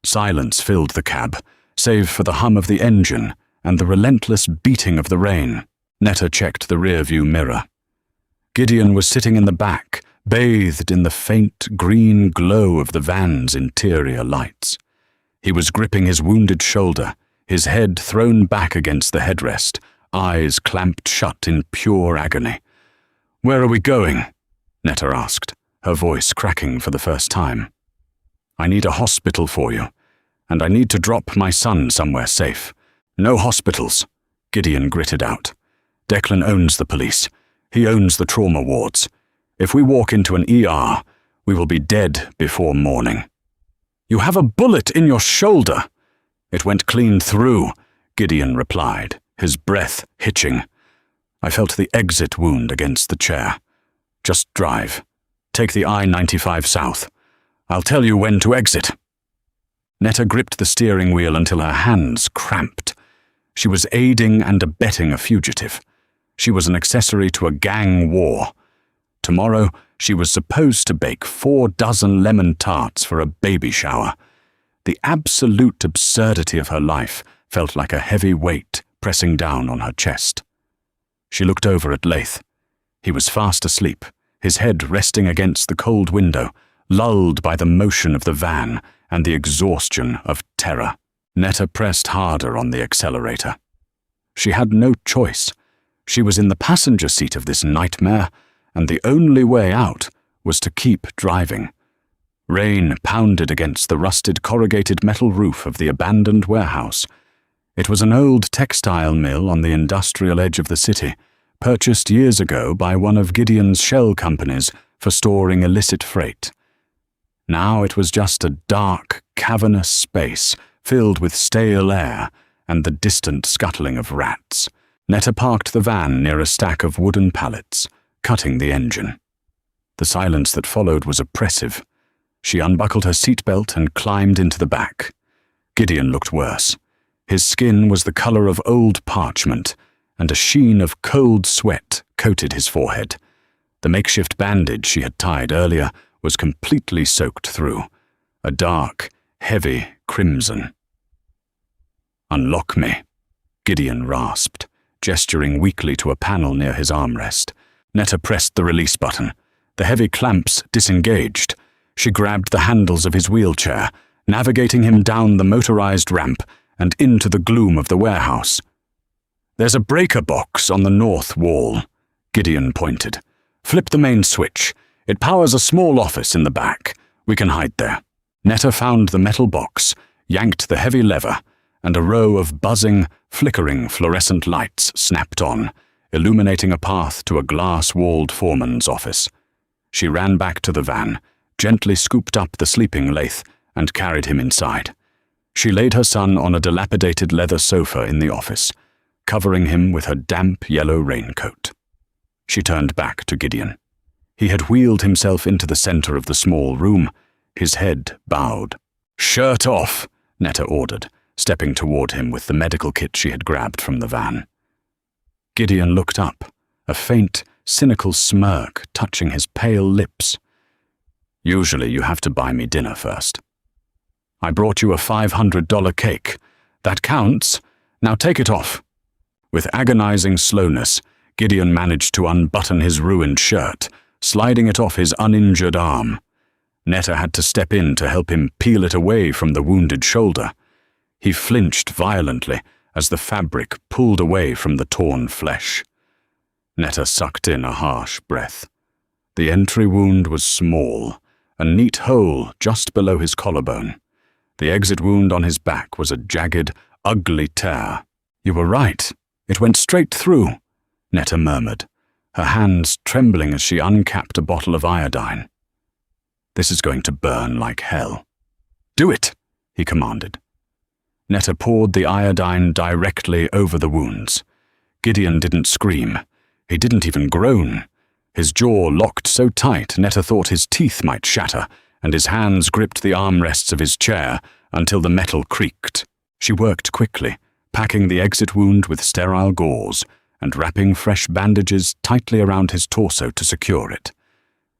Silence filled the cab, save for the hum of the engine and the relentless beating of the rain. Netta checked the rearview mirror. Gideon was sitting in the back, bathed in the faint green glow of the van's interior lights. He was gripping his wounded shoulder, his head thrown back against the headrest, eyes clamped shut in pure agony. "Where are we going?" Netta asked, her voice cracking for the first time. "I need a hospital for you, and I need to drop my son somewhere safe." "No hospitals," Gideon gritted out. "Declan owns the police. He owns the trauma wards. If we walk into an ER, we will be dead before morning." "You have a bullet in your shoulder." "It went clean through," Gideon replied, his breath hitching. "I felt the exit wound against the chair. Just drive. Take the I-95 south. I'll tell you when to exit." Netta gripped the steering wheel until her hands cramped. She was aiding and abetting a fugitive. She was an accessory to a gang war. Tomorrow, she was supposed to bake 4 dozen lemon tarts for a baby shower. The absolute absurdity of her life felt like a heavy weight pressing down on her chest. She looked over at Laith. He was fast asleep, his head resting against the cold window, lulled by the motion of the van and the exhaustion of terror. Netta pressed harder on the accelerator. She had no choice. She was in the passenger seat of this nightmare, and the only way out was to keep driving. Rain pounded against the rusted corrugated metal roof of the abandoned warehouse. It was an old textile mill on the industrial edge of the city, purchased years ago by one of Gideon's shell companies for storing illicit freight. Now it was just a dark, cavernous space filled with stale air and the distant scuttling of rats. Netta parked the van near a stack of wooden pallets, cutting the engine. The silence that followed was oppressive. She unbuckled her seatbelt and climbed into the back. Gideon looked worse. His skin was the color of old parchment, and a sheen of cold sweat coated his forehead. The makeshift bandage she had tied earlier was completely soaked through, a dark, heavy crimson. "Unlock me," Gideon rasped, gesturing weakly to a panel near his armrest. Netta pressed the release button. The heavy clamps disengaged. She grabbed the handles of his wheelchair, navigating him down the motorized ramp and into the gloom of the warehouse. "There's a breaker box on the north wall," Gideon pointed. "Flip the main switch. It powers a small office in the back. We can hide there." Netta found the metal box, yanked the heavy lever, and a row of buzzing, flickering fluorescent lights snapped on, illuminating a path to a glass-walled foreman's office. She ran back to the van, gently scooped up the sleeping Laith, and carried him inside. She laid her son on a dilapidated leather sofa in the office, covering him with her damp yellow raincoat. She turned back to Gideon. He had wheeled himself into the center of the small room, his head bowed. "Shirt off," Netta ordered, stepping toward him with the medical kit she had grabbed from the van. Gideon looked up, a faint, cynical smirk touching his pale lips. "Usually you have to buy me dinner first." "I brought you a $500 cake. That counts. Now take it off." With agonizing slowness, Gideon managed to unbutton his ruined shirt, sliding it off his uninjured arm. Netta had to step in to help him peel it away from the wounded shoulder. He flinched violently as the fabric pulled away from the torn flesh. Netta sucked in a harsh breath. The entry wound was small, a neat hole just below his collarbone. The exit wound on his back was a jagged, ugly tear. "You were right. It went straight through," Netta murmured, her hands trembling as she uncapped a bottle of iodine. "This is going to burn like hell." "Do it," he commanded. Netta poured the iodine directly over the wounds. Gideon didn't scream. He didn't even groan. His jaw locked so tight Netta thought his teeth might shatter, and his hands gripped the armrests of his chair until the metal creaked. She worked quickly, packing the exit wound with sterile gauze and wrapping fresh bandages tightly around his torso to secure it.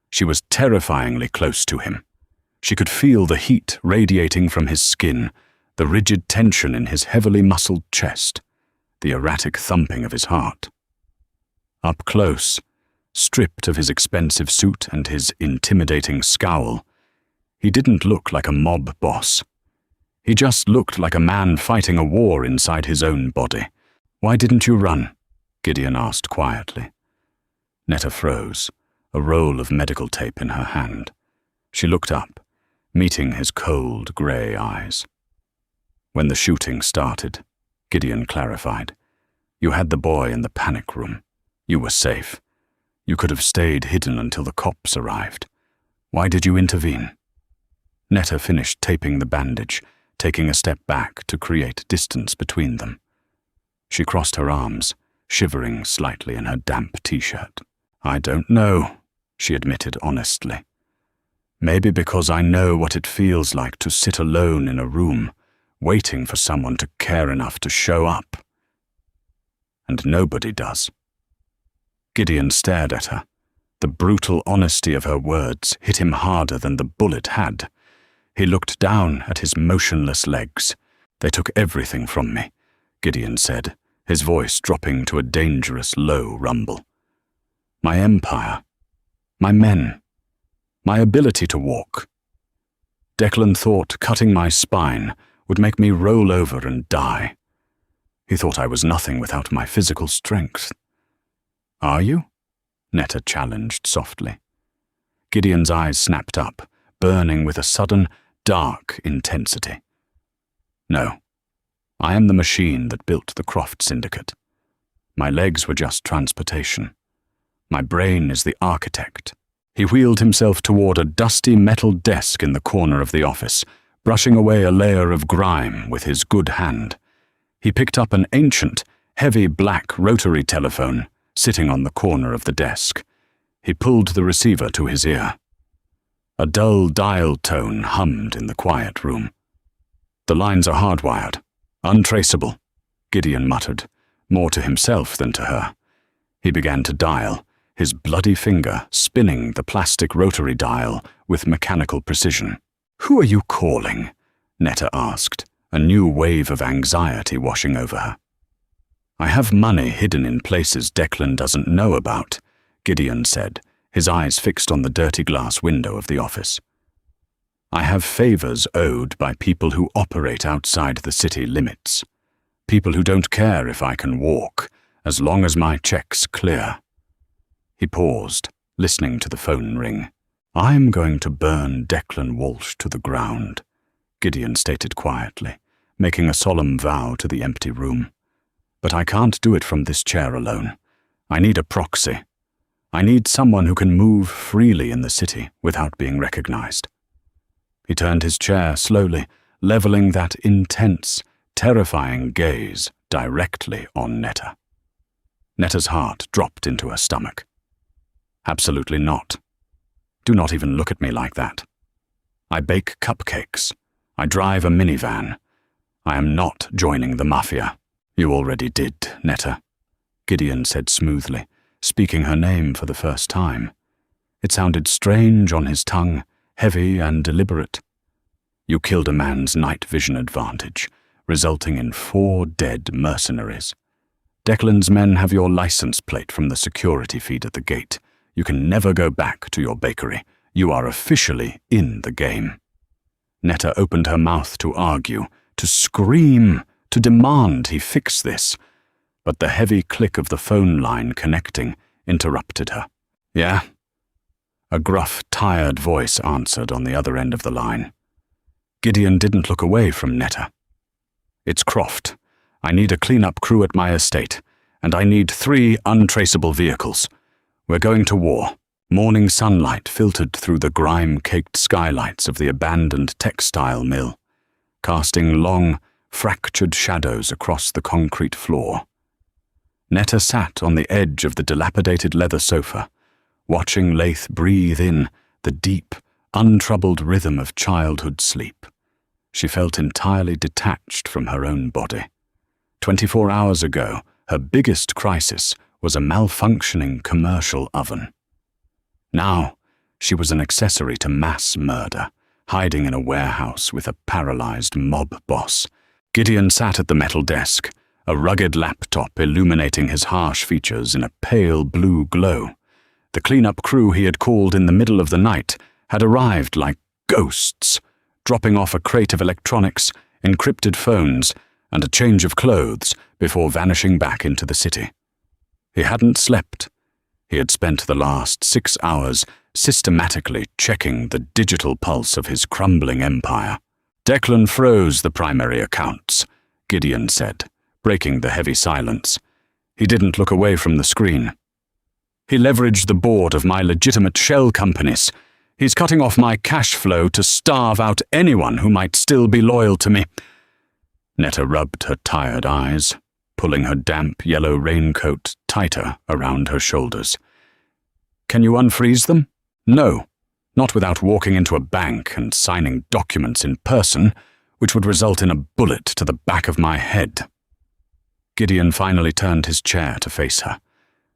She was terrifyingly close to him. She could feel the heat radiating from his skin, the rigid tension in his heavily muscled chest, the erratic thumping of his heart. Up close, stripped of his expensive suit and his intimidating scowl, he didn't look like a mob boss. He just looked like a man fighting a war inside his own body. "Why didn't you run?" Gideon asked quietly. Netta froze, a roll of medical tape in her hand. She looked up, meeting his cold, grey eyes. When the shooting started, Gideon clarified, you had the boy in the panic room. You were safe. You could have stayed hidden until the cops arrived. Why did you intervene? Netta finished taping the bandage, taking a step back to create distance between them. She crossed her arms, shivering slightly in her damp t-shirt. I don't know, she admitted honestly. Maybe because I know what it feels like to sit alone in a room, waiting for someone to care enough to show up. And nobody does. Gideon stared at her. The brutal honesty of her words hit him harder than the bullet had. He looked down at his motionless legs. They took everything from me, Gideon said, his voice dropping to a dangerous low rumble. My empire, my men, my ability to walk. Declan thought cutting my spine would make me roll over and die. He thought I was nothing without my physical strength. Are you? Netta challenged softly. Gideon's eyes snapped up, burning with a sudden, dark intensity. No, I am the machine that built the Croft Syndicate. My legs were just transportation. My brain is the architect. He wheeled himself toward a dusty metal desk in the corner of the office, brushing away a layer of grime with his good hand. He picked up an ancient, heavy black rotary telephone sitting on the corner of the desk. He pulled the receiver to his ear. A dull dial tone hummed in the quiet room. The lines are hardwired, untraceable, Gideon muttered, more to himself than to her. He began to dial, his bloody finger spinning the plastic rotary dial with mechanical precision. Who are you calling? Netta asked, a new wave of anxiety washing over her. I have money hidden in places Declan doesn't know about, Gideon said, his eyes fixed on the dirty glass window of the office. I have favors owed by people who operate outside the city limits. People who don't care if I can walk, as long as my check's clear. He paused, listening to the phone ring. I'm going to burn Declan Walsh to the ground, Gideon stated quietly, making a solemn vow to the empty room. But I can't do it from this chair alone. I need a proxy. I need someone who can move freely in the city without being recognized. He turned his chair slowly, leveling that intense, terrifying gaze directly on Netta. Netta's heart dropped into her stomach. Absolutely not. Do not even look at me like that. I bake cupcakes. I drive a minivan. I am not joining the Mafia. You already did, Netta, Gideon said smoothly, speaking her name for the first time. It sounded strange on his tongue, heavy and deliberate. You killed a man's night vision advantage, resulting in 4 dead mercenaries. Declan's men have your license plate from the security feed at the gate. You can never go back to your bakery. You are officially in the game. Netta opened her mouth to argue, to scream, to demand he fix this, but the heavy click of the phone line connecting interrupted her. Yeah? A gruff, tired voice answered on the other end of the line. Gideon didn't look away from Netta. It's Croft. I need a cleanup crew at my estate, and I need 3 untraceable vehicles. We're going to war. Morning sunlight filtered through the grime-caked skylights of the abandoned textile mill, casting long, fractured shadows across the concrete floor. Netta sat on the edge of the dilapidated leather sofa, watching Laith breathe in the deep, untroubled rhythm of childhood sleep. She felt entirely detached from her own body. 24 hours ago, her biggest crisis was a malfunctioning commercial oven. Now, she was an accessory to mass murder, hiding in a warehouse with a paralyzed mob boss. Gideon sat at the metal desk, a rugged laptop illuminating his harsh features in a pale blue glow. The cleanup crew he had called in the middle of the night had arrived like ghosts, dropping off a crate of electronics, encrypted phones, and a change of clothes before vanishing back into the city. He hadn't slept. He had spent the last 6 hours systematically checking the digital pulse of his crumbling empire. Declan froze the primary accounts, Gideon said, breaking the heavy silence. He didn't look away from the screen. He leveraged the board of my legitimate shell companies. He's cutting off my cash flow to starve out anyone who might still be loyal to me. Netta rubbed her tired eyes, pulling her damp yellow raincoat tighter around her shoulders. Can you unfreeze them? No, not without walking into a bank and signing documents in person, which would result in a bullet to the back of my head. Gideon finally turned his chair to face her.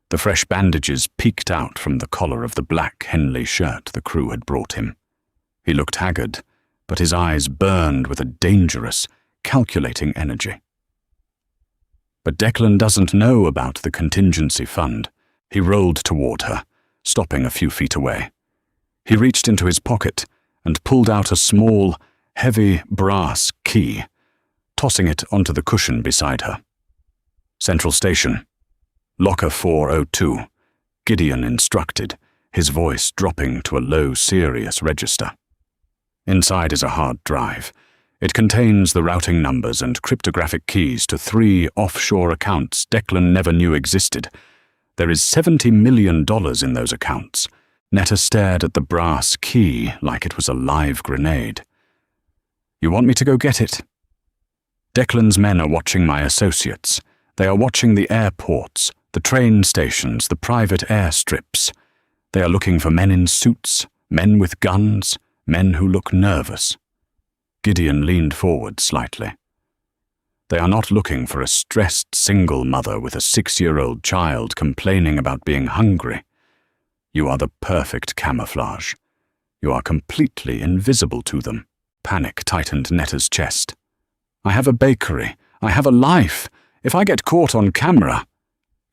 The fresh bandages peeked out from the collar of the black Henley shirt the crew had brought him. He looked haggard, but his eyes burned with a dangerous, calculating energy. But Declan doesn't know about the contingency fund. He rolled toward her, stopping a few feet away. He reached into his pocket and pulled out a small, heavy brass key, tossing it onto the cushion beside her. Central Station. Locker 402, Gideon instructed, his voice dropping to a low, serious register. Inside is a hard drive. It contains the routing numbers and cryptographic keys to 3 offshore accounts Declan never knew existed. There is $70 million in those accounts. Netta stared at the brass key like it was a live grenade. You want me to go get it? Declan's men are watching my associates. They are watching the airports, the train stations, the private airstrips. They are looking for men in suits, men with guns, men who look nervous. Gideon leaned forward slightly. They are not looking for a stressed single mother with a 6-year-old child complaining about being hungry. You are the perfect camouflage. You are completely invisible to them. Panic tightened Netta's chest. I have a bakery. I have a life. If I get caught on camera...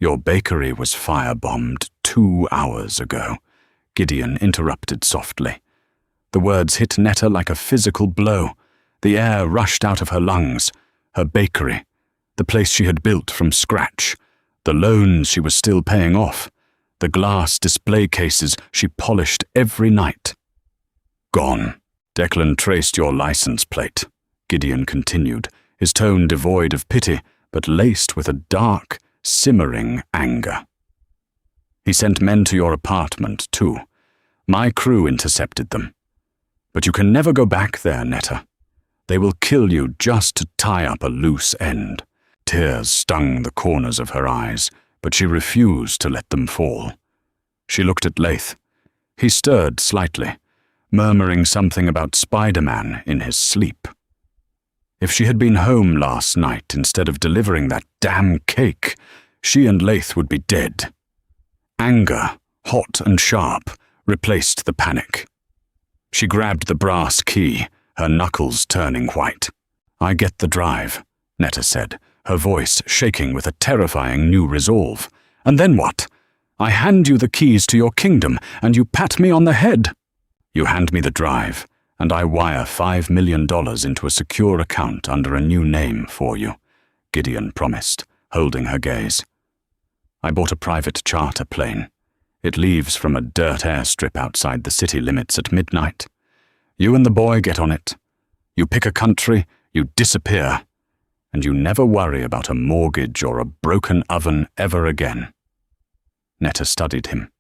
Your bakery was firebombed 2 hours ago, Gideon interrupted softly. The words hit Netta like a physical blow. The air rushed out of her lungs. Her bakery, the place she had built from scratch, the loans she was still paying off, the glass display cases she polished every night. Gone. Declan traced your license plate, Gideon continued, his tone devoid of pity, but laced with a dark, simmering anger. He sent men to your apartment, too. My crew intercepted them. But you can never go back there, Netta. They will kill you just to tie up a loose end. Tears stung the corners of her eyes, but she refused to let them fall. She looked at Laith. He stirred slightly, murmuring something about Spider-Man in his sleep. If she had been home last night instead of delivering that damn cake, she and Laith would be dead. Anger, hot and sharp, replaced the panic. She grabbed the brass key, her knuckles turning white. I get the drive, Netta said, her voice shaking with a terrifying new resolve. And then what? I hand you the keys to your kingdom, and you pat me on the head. You hand me the drive, and I wire $5 million into a secure account under a new name for you, Gideon promised, holding her gaze. I bought a private charter plane. It leaves from a dirt airstrip outside the city limits at midnight. You and the boy get on it. You pick a country, you disappear, and you never worry about a mortgage or a broken oven ever again. Netta studied him.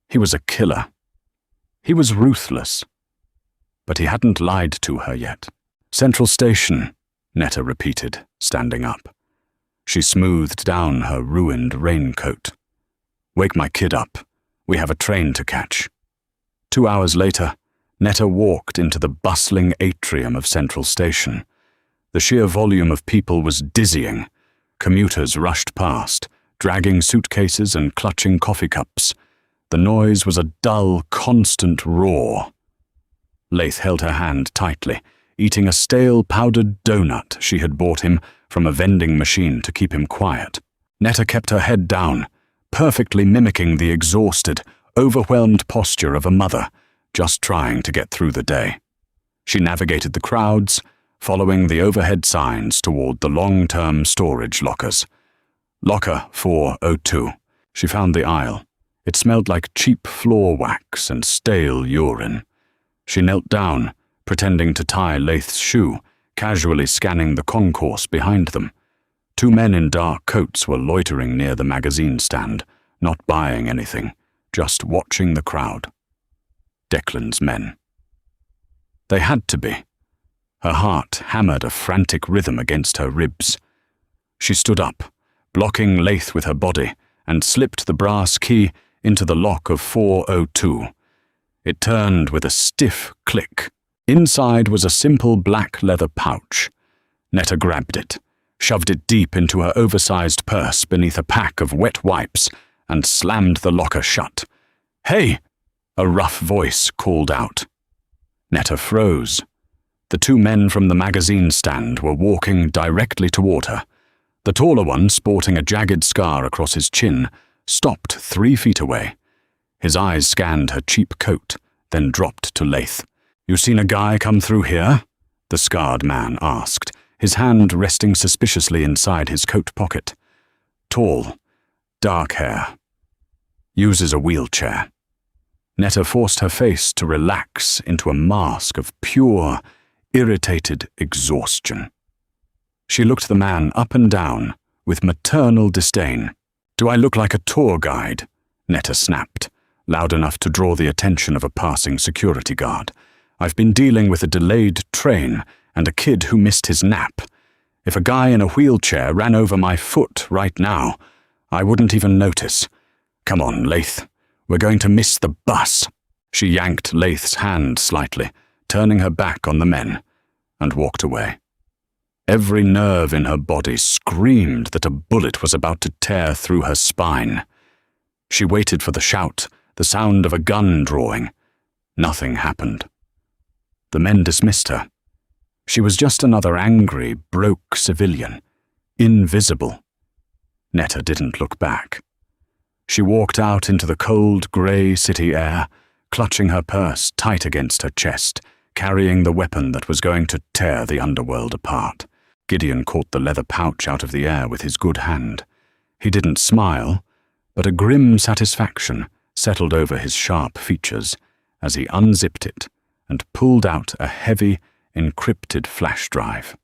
He was a killer. He was ruthless. But he hadn't lied to her yet. Central Station, Netta repeated, standing up. She smoothed down her ruined raincoat. Wake my kid up. We have a train to catch. 2 hours later, Netta walked into the bustling atrium of Central Station. The sheer volume of people was dizzying. Commuters rushed past, dragging suitcases and clutching coffee cups. The noise was a dull, constant roar. Laith held her hand tightly, eating a stale powdered donut she had bought him from a vending machine to keep him quiet. Netta kept her head down, perfectly mimicking the exhausted, overwhelmed posture of a mother, just trying to get through the day. She navigated the crowds, following the overhead signs toward the long-term storage lockers. Locker 402. She found the aisle. It smelled like cheap floor wax and stale urine. She knelt down, pretending to tie Lath's shoe, casually scanning the concourse behind them. 2 men in dark coats were loitering near the magazine stand, not buying anything, just watching the crowd. Declan's men. They had to be. Her heart hammered a frantic rhythm against her ribs. She stood up, blocking Lath with her body, and slipped the brass key into the lock of 402. It turned with a stiff click. Inside was a simple black leather pouch. Netta grabbed it, shoved it deep into her oversized purse beneath a pack of wet wipes, and slammed the locker shut. "Hey!" a rough voice called out. Netta froze. The 2 men from the magazine stand were walking directly toward her. The taller one, sporting a jagged scar across his chin, stopped 3 feet away. His eyes scanned her cheap coat, then dropped to Lath. "You seen a guy come through here?" the scarred man asked, his hand resting suspiciously inside his coat pocket. Tall, dark hair. Uses a wheelchair. Netta forced her face to relax into a mask of pure, irritated exhaustion. She looked the man up and down with maternal disdain. "Do I look like a tour guide?" Netta snapped, loud enough to draw the attention of a passing security guard. "I've been dealing with a delayed train and a kid who missed his nap. If a guy in a wheelchair ran over my foot right now, I wouldn't even notice. Come on, Lath. We're going to miss the bus." She yanked Lath's hand slightly, turning her back on the men, and walked away. Every nerve in her body screamed that a bullet was about to tear through her spine. She waited for the shout, the sound of a gun drawing. Nothing happened. The men dismissed her. She was just another angry, broke civilian, invisible. Netta didn't look back. She walked out into the cold, grey city air, clutching her purse tight against her chest, carrying the weapon that was going to tear the underworld apart. Gideon caught the leather pouch out of the air with his good hand. He didn't smile, but a grim satisfaction settled over his sharp features as he unzipped it and pulled out a heavy, encrypted flash drive.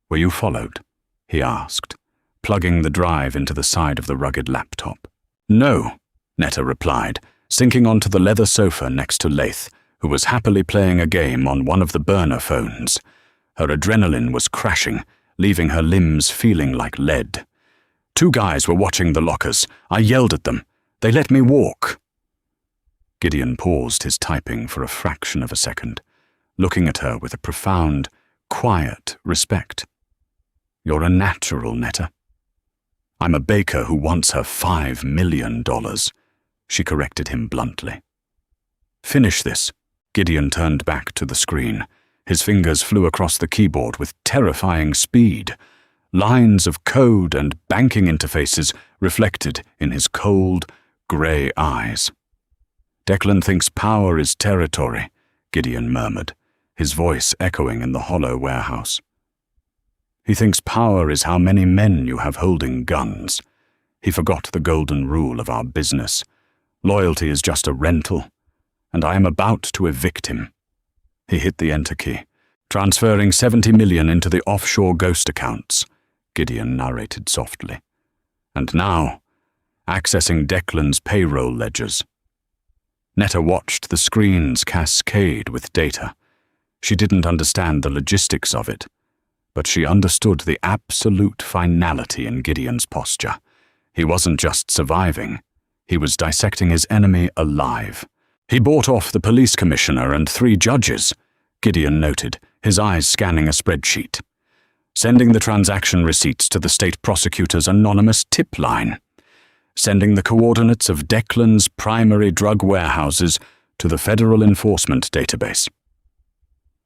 "Were you followed?" he asked, plugging the drive into the side of the rugged laptop. "No," Netta replied, sinking onto the leather sofa next to Lath, who was happily playing a game on one of the burner phones. Her adrenaline was crashing, leaving her limbs feeling like lead. "2 guys were watching the lockers. I yelled at them. They let me walk." Gideon paused his typing for a fraction of a second, looking at her with a profound, quiet respect. "You're a natural, Netta." "I'm a baker who wants her $5 million, she corrected him bluntly. "Finish this." Gideon turned back to the screen. His fingers flew across the keyboard with terrifying speed. Lines of code and banking interfaces reflected in his cold, grey eyes. "Declan thinks power is territory," Gideon murmured, his voice echoing in the hollow warehouse. "He thinks power is how many men you have holding guns. He forgot the golden rule of our business. Loyalty is just a rental, and I am about to evict him." He hit the enter key, transferring $70 million into the offshore ghost accounts, Gideon narrated softly. "And now, accessing Declan's payroll ledgers." Netta watched the screens cascade with data. She didn't understand the logistics of it, but she understood the absolute finality in Gideon's posture. He wasn't just surviving, he was dissecting his enemy alive. "He bought off the police commissioner and 3 judges," Gideon noted, his eyes scanning a spreadsheet. "Sending the transaction receipts to the state prosecutor's anonymous tip line. Sending the coordinates of Declan's primary drug warehouses to the Federal Enforcement Database."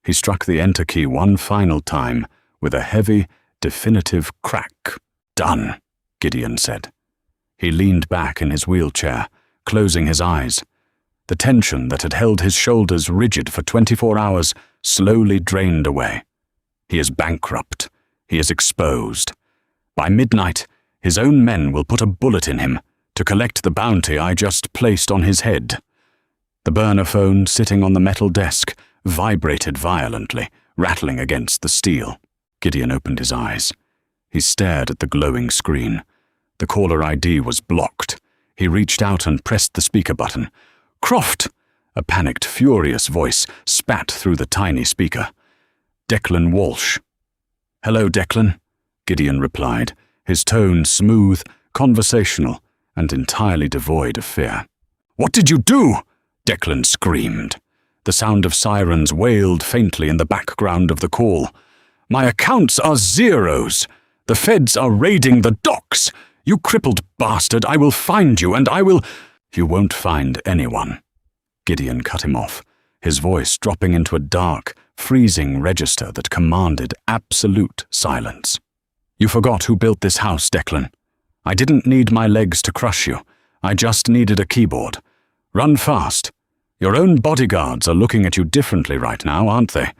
He struck the enter key one final time with a heavy, definitive crack. "Done," Gideon said. He leaned back in his wheelchair, closing his eyes. The tension that had held his shoulders rigid for 24 hours slowly drained away. He is bankrupt. He is exposed. By midnight, His own men will put a bullet in him to collect the bounty I just placed on his head. The burner phone sitting on the metal desk vibrated violently, rattling against the steel. Gideon opened his eyes. He stared at the glowing screen. The caller ID was blocked. He reached out and pressed the speaker button. "Croft!" A panicked, furious voice spat through the tiny speaker. "Declan Walsh." "Hello, Declan," Gideon replied, his tone smooth, conversational, and entirely devoid of fear. "What did you do?" Declan screamed. The sound of sirens wailed faintly in the background of the call. "My accounts are zeros. The feds are raiding the docks. You crippled bastard, I will find you, and I will—" "You won't find anyone." Gideon cut him off, his voice dropping into a dark, freezing register that commanded absolute silence. "You forgot who built this house, Declan. I didn't need my legs to crush you. I just needed a keyboard. Run fast. Your own bodyguards are looking at you differently right now, aren't they?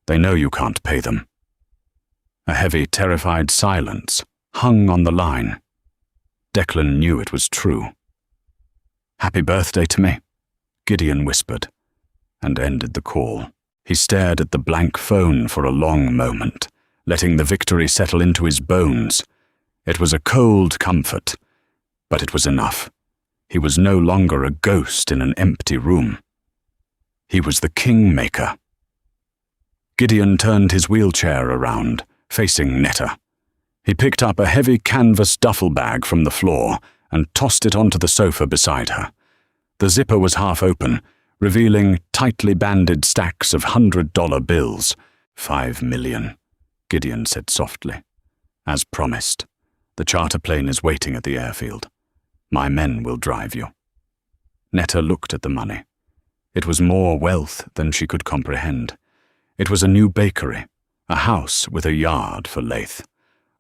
They know you can't pay them." A heavy, terrified silence hung on the line. Declan knew it was true. "Happy birthday to me," Gideon whispered, and ended the call. He stared at the blank phone for a long moment, letting the victory settle into his bones. It was a cold comfort, but it was enough. He was no longer a ghost in an empty room. He was the kingmaker. Gideon turned his wheelchair around, facing Netta. He picked up a heavy canvas duffel bag from the floor and tossed it onto the sofa beside her. The zipper was half open, revealing tightly banded stacks of $100 bills. "5 million, Gideon said softly. "As promised, the charter plane is waiting at the airfield. My men will drive you." Netta looked at the money. It was more wealth than she could comprehend. It was a new bakery, a house with a yard for Lath,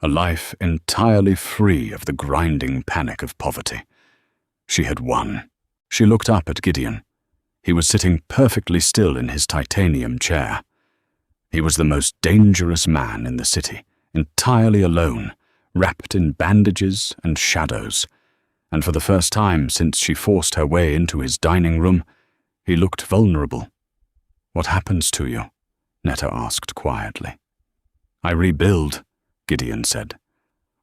a life entirely free of the grinding panic of poverty. She had won. She looked up at Gideon. He was sitting perfectly still in his titanium chair. He was the most dangerous man in the city, entirely alone, wrapped in bandages and shadows. And for the first time since she forced her way into his dining room, he looked vulnerable. "What happens to you?" Netta asked quietly. "I rebuild," Gideon said.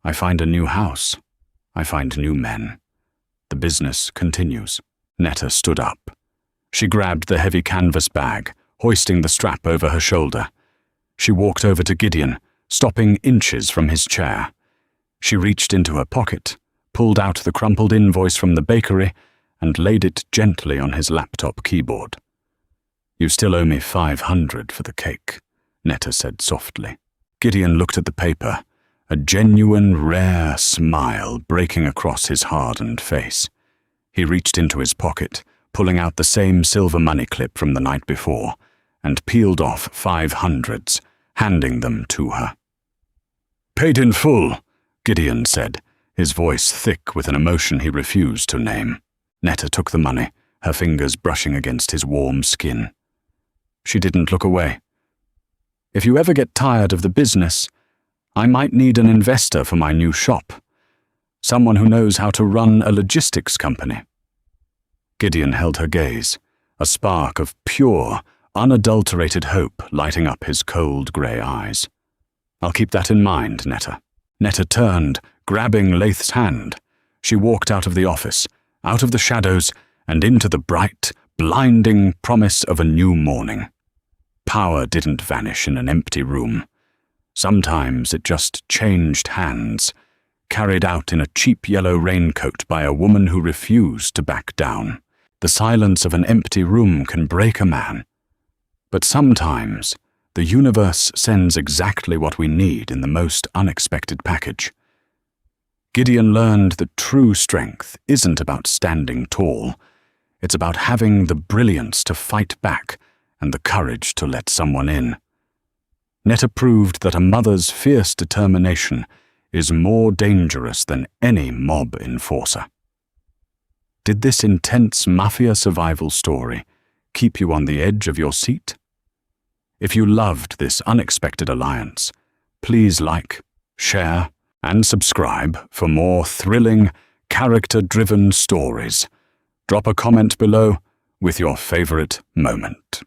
"I find a new house. I find new men. The business continues." Netta stood up. She grabbed the heavy canvas bag, hoisting the strap over her shoulder. She walked over to Gideon, stopping inches from his chair. She reached into her pocket, pulled out the crumpled invoice from the bakery, and laid it gently on his laptop keyboard. "You still owe me $500 for the cake," Netta said softly. Gideon looked at the paper, a genuine, rare smile breaking across his hardened face. He reached into his pocket, pulling out the same silver money clip from the night before, and peeled off 500s, handing them to her. "Paid in full," Gideon said, his voice thick with an emotion he refused to name. Netta took the money, her fingers brushing against his warm skin. She didn't look away. "If you ever get tired of the business, I might need an investor for my new shop. Someone who knows how to run a logistics company." Gideon held her gaze, a spark of pure, unadulterated hope lighting up his cold grey eyes. "I'll keep that in mind, Netta." Netta turned, grabbing Lath's hand. She walked out of the office, out of the shadows, and into the bright, blinding promise of a new morning. Power didn't vanish in an empty room. Sometimes it just changed hands, carried out in a cheap yellow raincoat by a woman who refused to back down. The silence of an empty room can break a man. But sometimes the universe sends exactly what we need in the most unexpected package. Gideon learned that true strength isn't about standing tall. It's about having the brilliance to fight back and the courage to let someone in. Netta proved that a mother's fierce determination is more dangerous than any mob enforcer. Did this intense Mafia survival story keep you on the edge of your seat? If you loved this unexpected alliance, please like, share, and subscribe for more thrilling, character-driven stories. Drop a comment below with your favorite moment.